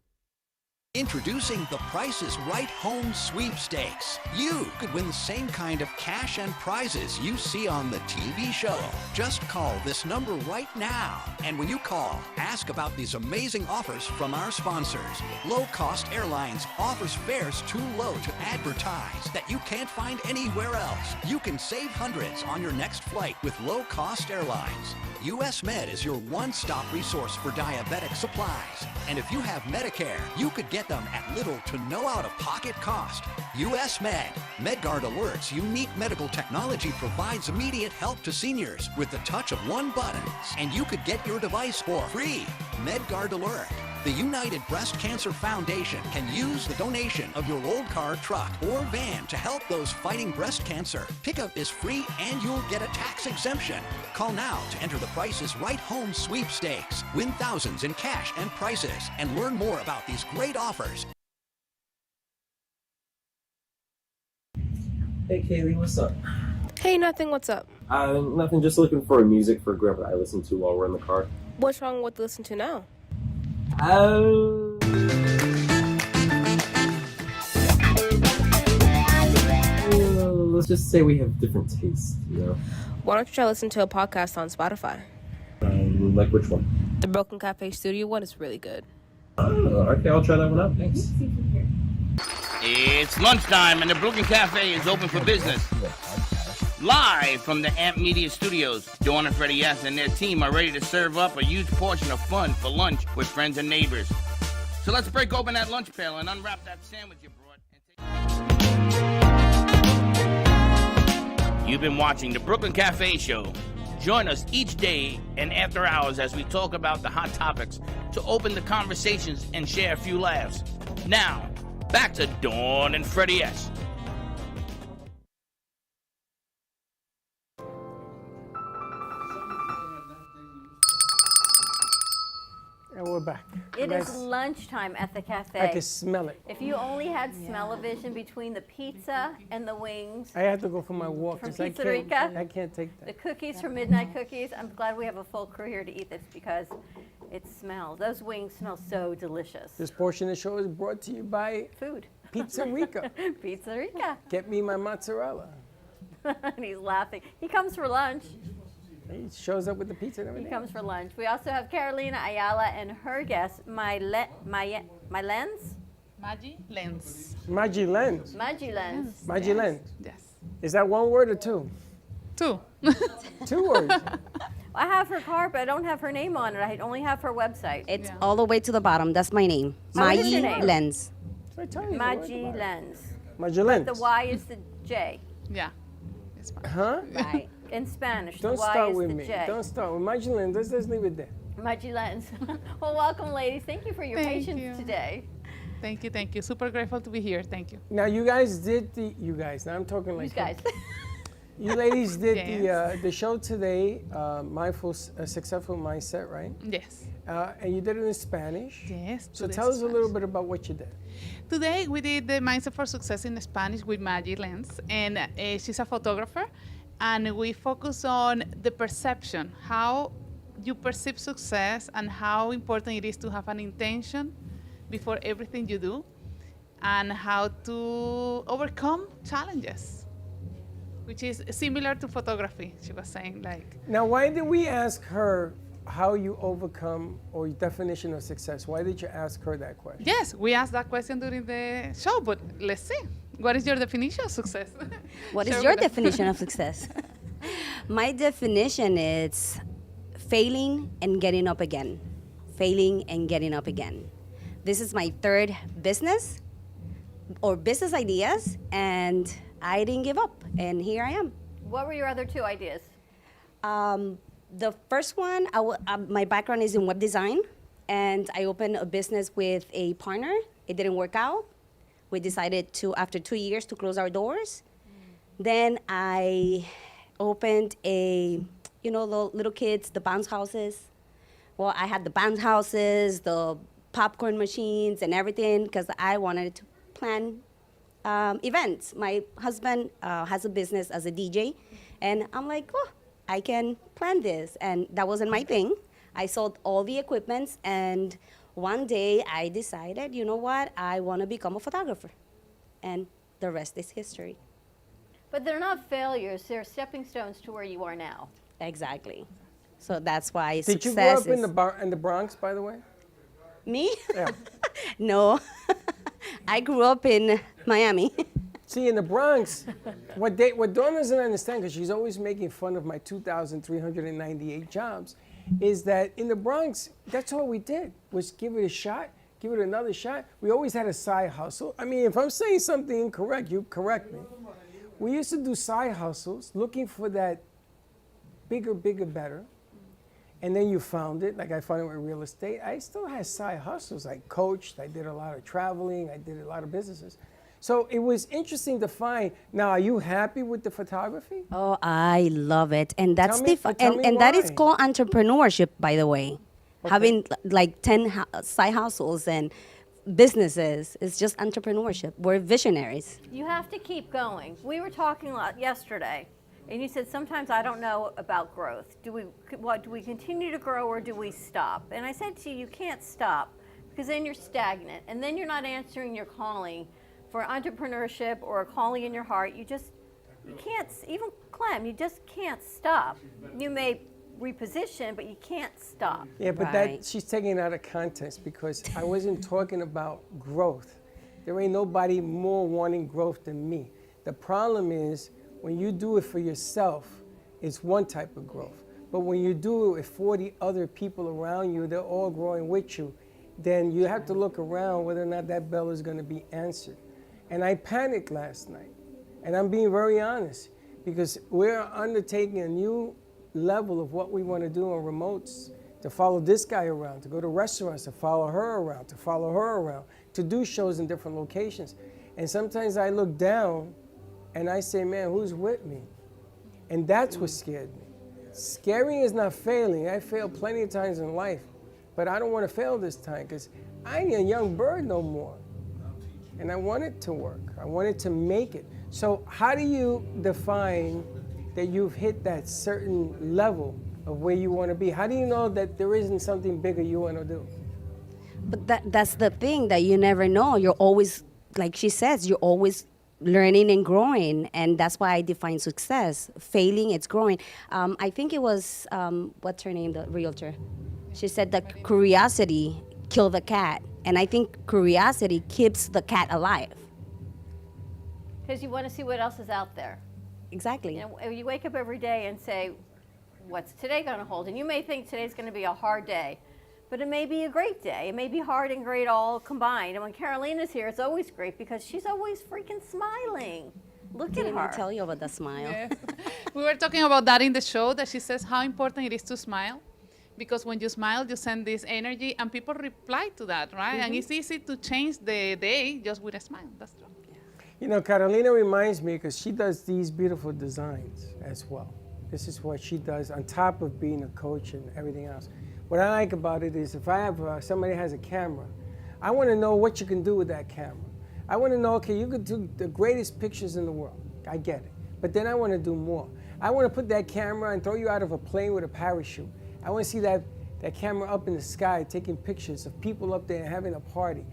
Introducing the Price is Right Home Sweepstakes. You could win the same kind of cash and prizes you see on the TV show. Just call this number right now. And when you call, ask about these amazing offers from our sponsors. Low Cost Airlines offers fares too low to advertise that you can't find anywhere else. You can save hundreds on your next flight with Low Cost Airlines. US Med is your one-stop resource for diabetic supplies. And if you have Medicare, you could get them at little to no out-of-pocket cost. US Med. MedGuard Alerts unique medical technology provides immediate help to seniors with the touch of one button. And you could get your device for free. MedGuard Alert. The United Breast Cancer Foundation can use the donation of your old car, truck, or van to help those fighting breast cancer. Pickup is free and you'll get a tax exemption. Call now to enter the Price is Right Home Sweepstakes. Win thousands in cash and prizes and learn more about these great offers. Hey Kaylee, what's up? Hey, nothing, what's up? Nothing, just looking for music for Grandpa I listen to while we're in the car. What's wrong with listen to now? Let's just say we have different tastes, you know? Why don't you try listen to a podcast on Spotify? Like which one? The Broken Cafe Studio one is really good. Okay, I'll try that one out. Thanks. It's lunchtime and the Brooklyn Cafe is open for business. Live from the Amp Media Studios, Dawn and Freddie S. and their team are ready to serve up a huge portion of fun for lunch with friends and neighbors. So let's break open that lunch pail and unwrap that sandwich you brought. You've been watching the Brooklyn Cafe Show. Join us each day and after hours as we talk about the hot topics to open the conversations and share a few laughs. Now, back to Dawn and Freddie S. And we're back. It is lunchtime at the cafe. I can smell it. If you only had smell-o-vision between the pizza and the wings. I have to go for my walk. From 'cause I Pizzeria. I can't take that. The cookies from Midnight Cookies. I'm glad we have a full crew here to eat this because it smells. Those wings smell so delicious. This portion of the show is brought to you by Food. Pizza Rica. Pizza Rica. Get me my mozzarella. And he's laughing. He comes for lunch. He shows up with the pizza and He everything. comes for lunch. We also have Carolina Ayala and her guest, my lens? Maggie Lens. Maggie Lens. Maggie Lens. Maggie Lens. Yes. Is that one word or two? Two. 2 words. I have her card, but I don't have her name on it. I only have her website. It's all the way to the bottom. That's my name. What is your Maggie name? Lens. Maggie Lens. Maggie Lens. The Y is the J. Yeah. Huh? Right. In Spanish, Don't the Y start is with the me. J. Don't start with Maggie Lens. Let's leave it there. Maggie Lens. Well, welcome, ladies. Thank you for your Thank patience you. today. Thank you, thank you. Super grateful to be here. Thank you. Now you guys did you guys. Now I'm talking like You guys. You ladies did Yes. the show today, Mindful, Successful Mindset, right? Yes. And you did it in Spanish. Yes. So today's tell us a little Spanish. bit about what you did. Today we did the Mindset for Success in Spanish with Maggie Lens, and she's a photographer, and we focus on the perception, how you perceive success, and how important it is to have an intention before everything you do, and how to overcome challenges. which is similar to photography. She was saying like. Now, why did we ask her how you overcome or your definition of success? Why did you ask her that question? Yes, we asked that question during the show, but let's see. What is your definition of success? What is Share your with us. definition of success? My definition is failing and getting up again. Failing and getting up again. This is my third business or business ideas, and I didn't give up, and here I am. What were your other two ideas? The first one, my background is in web design, and I opened a business with a partner. It didn't work out. We decided to, after 2 years, to close our doors. Then I opened the little kids, the bounce houses. Well, I had the bounce houses, the popcorn machines, and everything, because I wanted to plan events. My husband has a business as a DJ, and I'm like, oh, I can plan this. And that wasn't my thing. I sold all the equipments, and one day I decided, you know what, I want to become a photographer. And the rest is history. But they're not failures, they're stepping stones to where you are now. Exactly. So that's why Did success you grow up is... in the Bronx, by the way? Me? Yeah. No. I grew up in Miami. See, in the Bronx, what Dawn doesn't understand, because she's always making fun of my 2,398 jobs, is that in the Bronx, that's all we did, was give it a shot, give it another shot. We always had a side hustle. I mean, if I'm saying something incorrect, you correct me. We used to do side hustles, looking for that bigger, better. And then you found it, like I found it with real estate. I still had side hustles. I coached, I did a lot of traveling, I did a lot of businesses. So it was interesting to find. Now, are you happy with the photography? Oh, I love it. And that's tell me and that is why. called entrepreneurship, by the way. Okay. Having like 10 side hustles and businesses is just entrepreneurship. We're visionaries. You have to keep going. We were talking a lot yesterday, and you said sometimes I don't know about growth. Do we continue to grow or do we stop? And I said to you, you can't stop because then you're stagnant, and then you're not answering your calling for entrepreneurship or a calling in your heart. You can't, even Clem, you just can't stop. You may reposition, but you can't stop. Yeah, but that she's taking it out of context because I wasn't talking about growth. There ain't nobody more wanting growth than me. The problem is when you do it for yourself, it's one type of growth. But when you do it with 40 other people around you, they're all growing with you, then you have to look around whether or not that bell is going to be answered. And I panicked last night. And I'm being very honest because we're undertaking a new level of what we want to do on remotes, to follow this guy around, to go to restaurants, to follow her around, to follow her around, to do shows in different locations. And sometimes I look down and I say, man, who's with me? And that's what scared me. Scaring is not failing. I failed plenty of times in life, but I don't want to fail this time because I ain't a young bird no more. And I want it to work. I want it to make it. So how do you define that you've hit that certain level of where you want to be? How do you know that there isn't something bigger you want to do? But that's the thing, that you never know. You're always, like she says, you're always learning and growing, and that's why I define success. Failing, it's growing. I think it was, what's her name, the realtor? She said that curiosity killed the cat, and I think curiosity keeps the cat alive. Because you want to see what else is out there. Exactly. You know, you wake up every day and say, what's today going to hold? And you may think today's going to be a hard day, but it may be a great day. It may be hard and great all combined. And when Carolina's here, it's always great because she's always freaking smiling. Look at Didn't her. I tell you about the smile? Yes. We were talking about that in the show, that she says how important it is to smile. Because when you smile, you send this energy, and people reply to that, right? Mm-hmm. And it's easy to change the day just with a smile. That's true. You know, Carolina reminds me because she does these beautiful designs as well. This is what she does on top of being a coach and everything else. What I like about it is if I have somebody has a camera, I want to know what you can do with that camera. I want to know, okay, you could do the greatest pictures in the world. I get it. But then I want to do more. I want to put that camera and throw you out of a plane with a parachute. I want to see that camera up in the sky taking pictures of people up there having a party.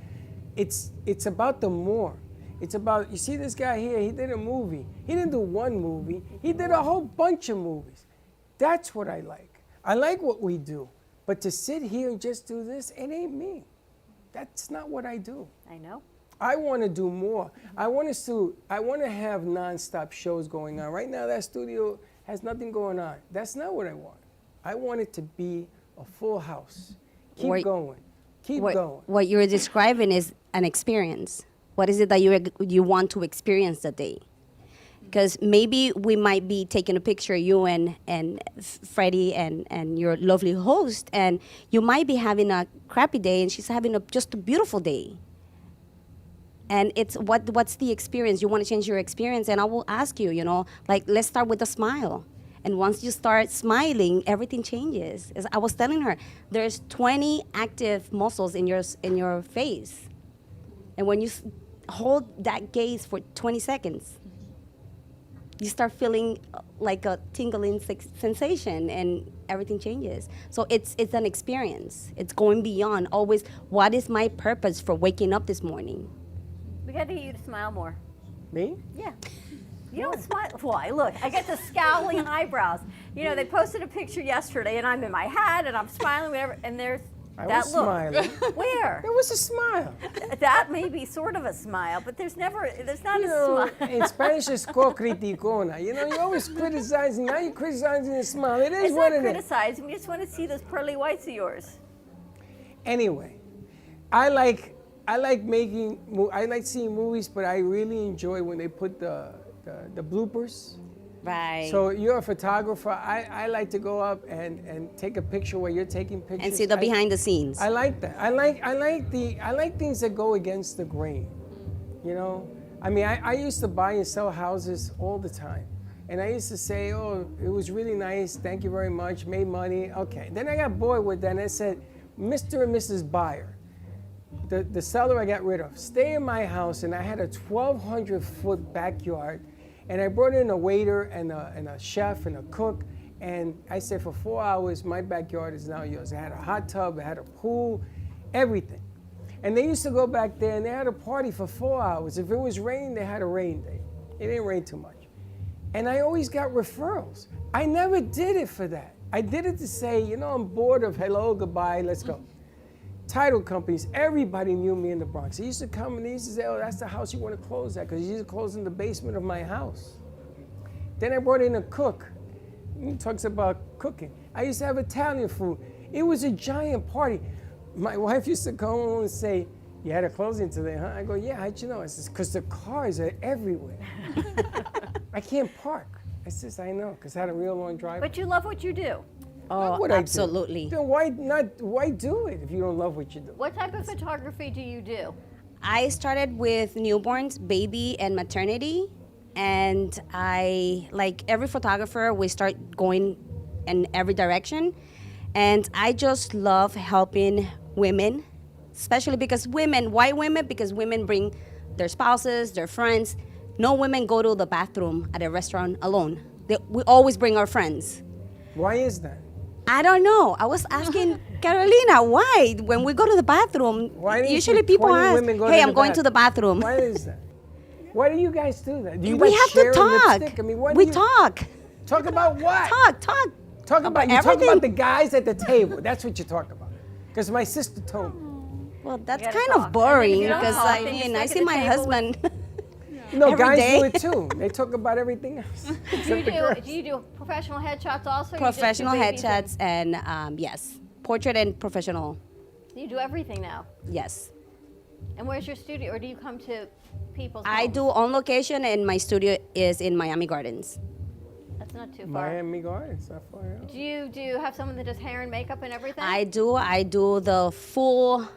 It's about the more. It's about, you see this guy here, he did a movie. He didn't do one movie, he did a whole bunch of movies. That's what I like. I like what we do. But to sit here and just do this, it ain't me. That's not what I do. I know. I want to do more. I want to have nonstop shows going on. Right now, that studio has nothing going on. That's not what I want. I want it to be a full house. Keep going. Keep going. What you're describing is an experience. What is it that you want to experience that day? Because maybe we might be taking a picture, you and Freddie and your lovely host, and you might be having a crappy day and she's having just a beautiful day. And it's what's the experience? You want to change your experience, and I will ask you, like, let's start with a smile. And once you start smiling, everything changes. As I was telling her, there's 20 active muscles in your face. And when you hold that gaze for 20 seconds, you start feeling like a tingling sensation, and everything changes. So it's an experience. It's going beyond always, what is my purpose for waking up this morning? We got to get you to smile more. Me? Yeah. You don't smile. Why? Look, I get the scowling eyebrows. They posted a picture yesterday, and I'm in my hat, and I'm smiling, whatever, and there's that was look. smiling. Where? There was a smile. That may be sort of a smile, but there's not a smile. In Spanish, it's called criticona. You're always criticizing. Now you're criticizing the smile. It is what it is. It's not criticizing. We just want to see those pearly whites of yours. Anyway, I like seeing movies, but I really enjoy when they put the bloopers. Right. So you're a photographer. I like to go up and take a picture where you're taking pictures. And see the behind the scenes. I like that. I like things that go against the grain. I mean, I used to buy and sell houses all the time. And I used to say, oh, it was really nice. Thank you very much. Made money. Okay. Then I got bored with that, and I said, Mr. and Mrs. Buyer, the seller I got rid of, stay in my house, and I had a 1,200-foot backyard, and I brought in a waiter and a chef and a cook, and I said, for 4 hours, my backyard is now yours. I had a hot tub, I had a pool, everything. And they used to go back there, and they had a party for 4 hours. If it was raining, they had a rain day. It didn't rain too much. And I always got referrals. I never did it for that. I did it to say, I'm bored of hello, goodbye, let's go. Title companies, everybody knew me in the Bronx. They used to come and they used to say, oh, that's the house you want to close at, because you used to close in the basement of my house. Then I brought in a cook. He talks about cooking. I used to have Italian food. It was a giant party. My wife used to come home and say, you had a closing today, huh? I go, yeah, how'd you know? I says, because the cars are everywhere. I can't park. I says, I know, because I had a real long driveway. But you love what you do. Oh, what absolutely. Then why do it if you don't love what you do? What type of photography do you do? I started with newborns, baby, and maternity. And I, like every photographer, we start going in every direction. And I just love helping women, especially because why women? Because women bring their spouses, their friends. No women go to the bathroom at a restaurant alone. We always bring our friends. Why is that? I don't know. I was asking Carolina, why? When we go to the bathroom, usually people ask, hey, I'm going to the bathroom. Why is that? Why do you guys do that? Do you we guys have share to talk. Lipstick? I mean, we talk. Talk about what? Talk. Talk about the guys at the table. That's what you talk about. Because my sister told me. Well, that's kind of boring because I see my husband. No, every guys day. do it too. They talk about everything else. Do you do professional headshots also? Professional headshots and yes, portrait and professional. You do everything now. Yes. And where's your studio, or do you come to people's I homes? do on location, and my studio is in Miami Gardens. That's not too far. Miami Gardens, not far out. Do you have someone that does hair and makeup and everything? I do the full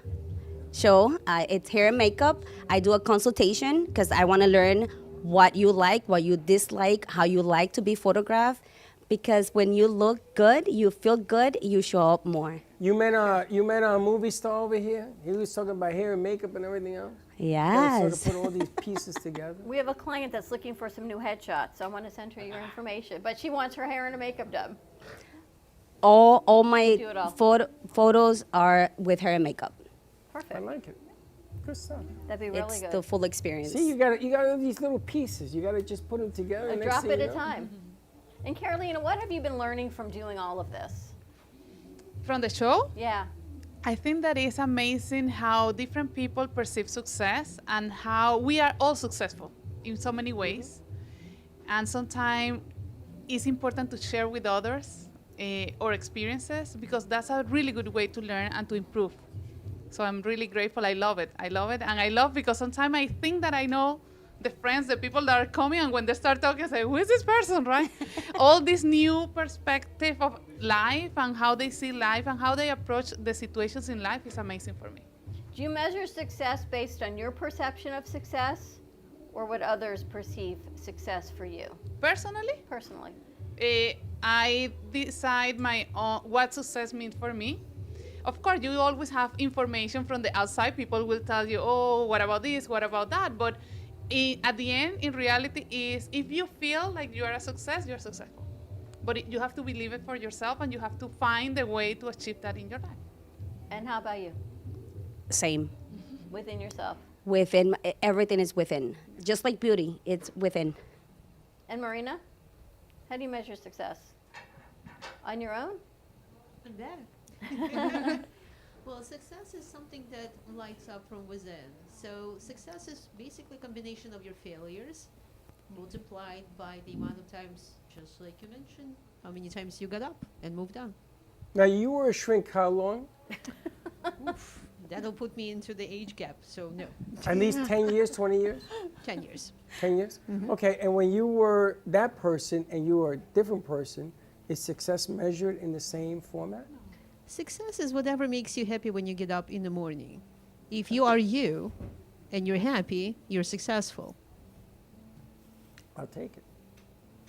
show. It's hair and makeup. I do a consultation because I want to learn what you like, what you dislike, how you like to be photographed. Because when you look good, you feel good, you show up more. You met a movie star over here? He was talking about hair and makeup and everything else? Yes. Sort of put all these pieces together. We have a client that's looking for some new headshots, so I want to send her your information. But she wants her hair and her makeup done. All my photos are with hair and makeup. Perfect. I like it. Good stuff. That'd be really It's good. the full experience. See, you got these little pieces. You got to just put them together. A and next drop thing at you a know- time. And Carolina, what have you been learning from doing all of this? From the show, Yeah. I think that it's amazing how different people perceive success and how we are all successful in so many ways. And sometimes it's important to share with others our experiences because that's a really good way to learn and to improve. So I'm really grateful. I love it. I love it. And I love because sometimes I think that I know the friends, the people that are coming, and when they start talking, I say, who is this person, right? All this new perspective of life and how they see life and how they approach the situations in life is amazing for me. Do you measure success based on your perception of success or what others perceive success for you? Personally? Personally. I decide my own, what success means for me. Of course, you always have information from the outside. People will tell you, oh, what about this, what about that? But at the end, in reality, is if you feel like you are a success, you're successful. But you have to believe it for yourself, and you have to find a way to achieve that in your life. And how about you? Same. Within yourself. Within, everything is within. Just like beauty, it's within. And Marina, how do you measure success? On your own? And that. Well, success is something that lights up from within. So success is basically a combination of your failures multiplied by the amount of times, just like you mentioned, how many times you got up and moved on. Now, you were a shrink how long? Oof, that'll put me into the age gap, so no. At least 10 years, 20 years? 10 years. 10 years? Okay, and when you were that person and you were a different person, is success measured in the same format? Success is whatever makes you happy when you get up in the morning. If you are you and you're happy, you're successful. I'll take it.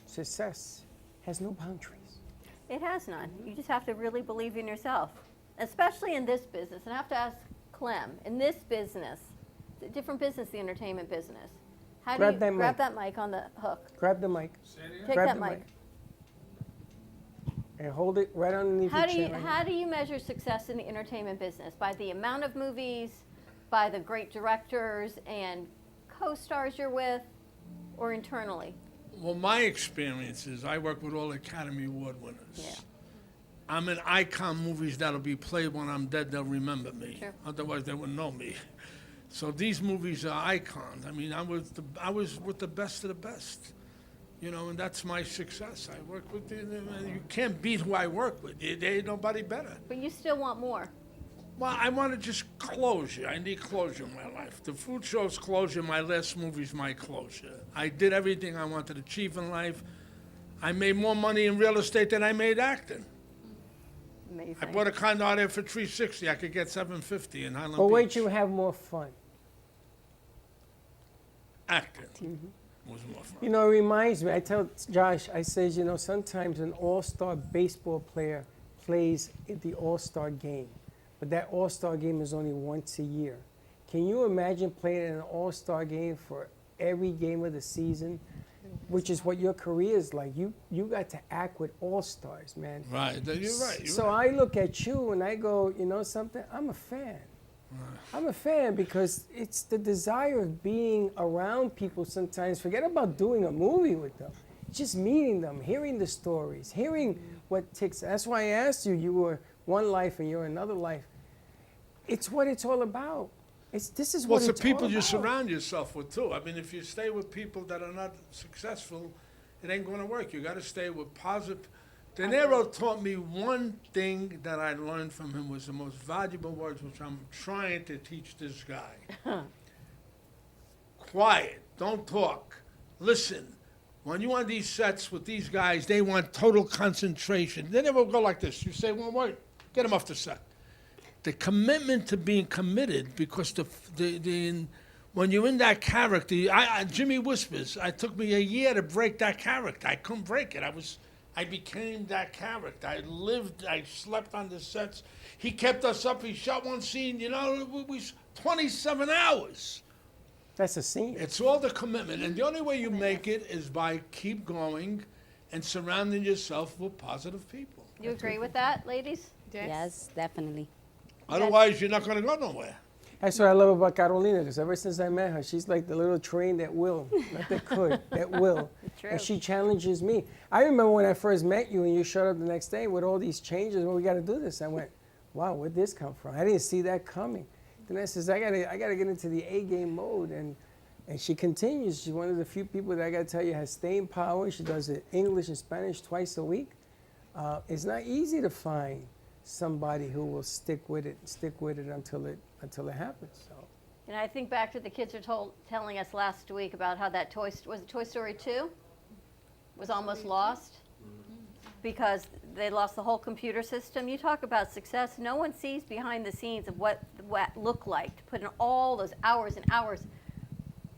Success has no boundaries. It has none. You just have to really believe in yourself, especially in this business. And I have to ask Clem, in this business, it's a different business, the entertainment business. How Grab do you that grab mic. that mic on the hook? Grab the mic. Take Grab that the mic. And hold it right underneath How your do you chin. right how do you measure success in the entertainment business? By the amount of movies, by the great directors and co-stars you're with, or internally? Well, my experience is I work with all Academy Award winners. Yeah. I'm in icon movies that'll be played when I'm dead, they'll remember me. Sure. Otherwise, they wouldn't know me. So these movies are icons. I mean, I was with the best of the best. You know, and that's my success. I work with you can't beat who I work with. There ain't nobody better. But you still want more. Well, I want to just closure. I need closure in my life. The food show's closure. My last movie's my closure. I did everything I wanted to achieve in life. I made more money in real estate than I made acting. Amazing. I bought a condo out there for $360. I could get $750 in Highland But Beach. wait, you have more fun. Acting was more fun. You know, it reminds me, I tell Josh, I says, you know, sometimes an all-star baseball player plays at the all-star game, but that all-star game is only once a year. Can you imagine playing in an all-star game for every game of the season, which is what your career is like? You got to act with all-stars, man. Right, you're right. So I look at you and I go, you know something? I'm a fan. I'm a fan because it's the desire of being around people sometimes. Forget about doing a movie with them. Just meeting them, hearing the stories, hearing what ticks. That's why I asked you, you were one life and you're another life. It's what it's all about. This is Well, what it's it's the people all you about. surround yourself with, too. I mean, if you stay with people that are not successful, it ain't going to work. You got to stay with positive. De Niro taught me one thing that I learned from him was the most valuable words, which I'm trying to teach this guy. Quiet. Don't talk. Listen. When you on these sets with these guys, they want total concentration. They never go like this. You say, well, wait, get them off the set. The commitment to being committed, because when you're in that character, Jimmy Whispers, it took me a year to break that character. I couldn't break it. I became that character. I lived, I slept on the sets. He kept us up. He shot one scene, you know, we 27 hours. That's a scene. It's all the commitment. And the only way you make it is by keep going and surrounding yourself with positive people. You agree with that, ladies? Yes, definitely. Otherwise, you're not going to go nowhere. That's what I love about Carolina, because ever since I met her, she's like the little train that will, not that could, that will. True. And she challenges me. I remember when I first met you and you showed up the next day with all these changes, well, we got to do this. I went, wow, where'd this come from? I didn't see that coming. Then I says, I gotta get into the A-game mode. And she continues. She's one of the few people that I got to tell you has staying power. She does it English and Spanish twice a week. It's not easy to find somebody who will stick with it until it happens. So. And I think back to the kids are telling us last week about how that Toy Story 2 was almost lost because they lost the whole computer system. You talk about success. No one sees behind the scenes of what looked like to put in all those hours and hours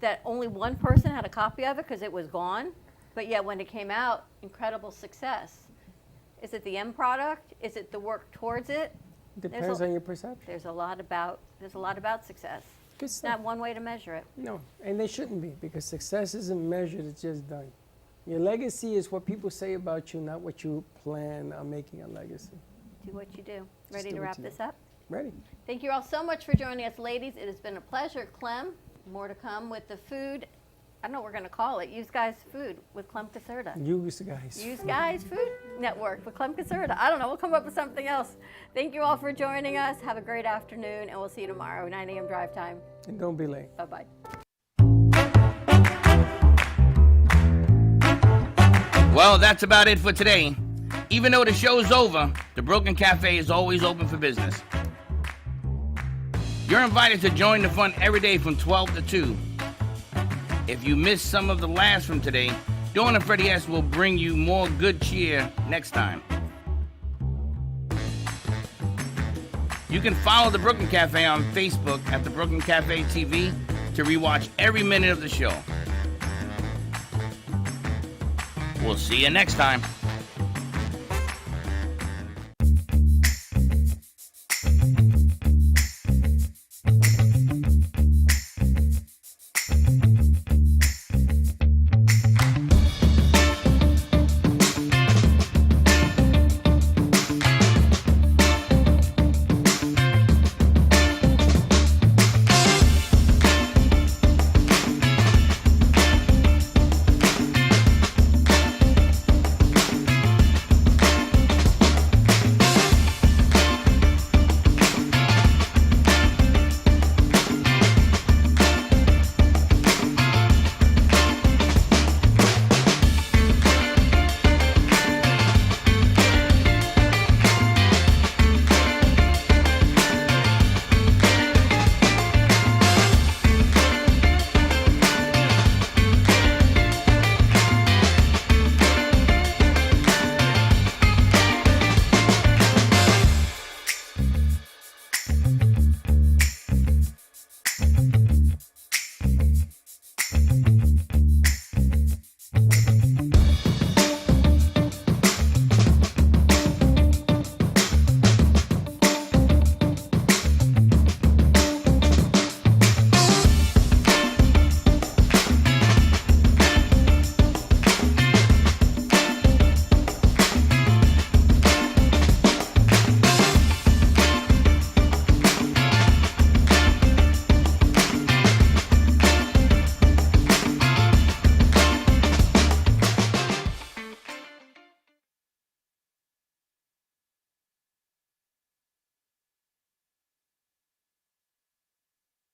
that only one person had a copy of it because it was gone. But yet when it came out, incredible success. Is it the end product? Is it the work towards it? Depends on your perception. There's a lot about success. Good It's stuff. not one way to measure it. No, and they shouldn't be, because success isn't measured, it's just done. Your legacy is what people say about you, not what you plan on making a legacy. Do what you do. Just Ready do to what wrap you this do. up? Ready. Thank you all so much for joining us, ladies. It has been a pleasure. Clem, more to come with the food. I don't know what we're going to call it. Use Guys Food with Clem Caserta. Use Guys. Use Guys Food Network with Clem Caserta. I don't know. We'll come up with something else. Thank you all for joining us. Have a great afternoon, and we'll see you tomorrow, 9 a.m. drive time. And don't be late. Bye-bye. Well, that's about it for today. Even though the show's over, the Brooklyn Cafe is always open for business. You're invited to join the fun every day from 12 to 2. If you missed some of the laughs from today, Dawn and Freddie S. will bring you more good cheer next time. You can follow the Brooklyn Cafe on Facebook at the Brooklyn Cafe TV to rewatch every minute of the show. We'll see you next time.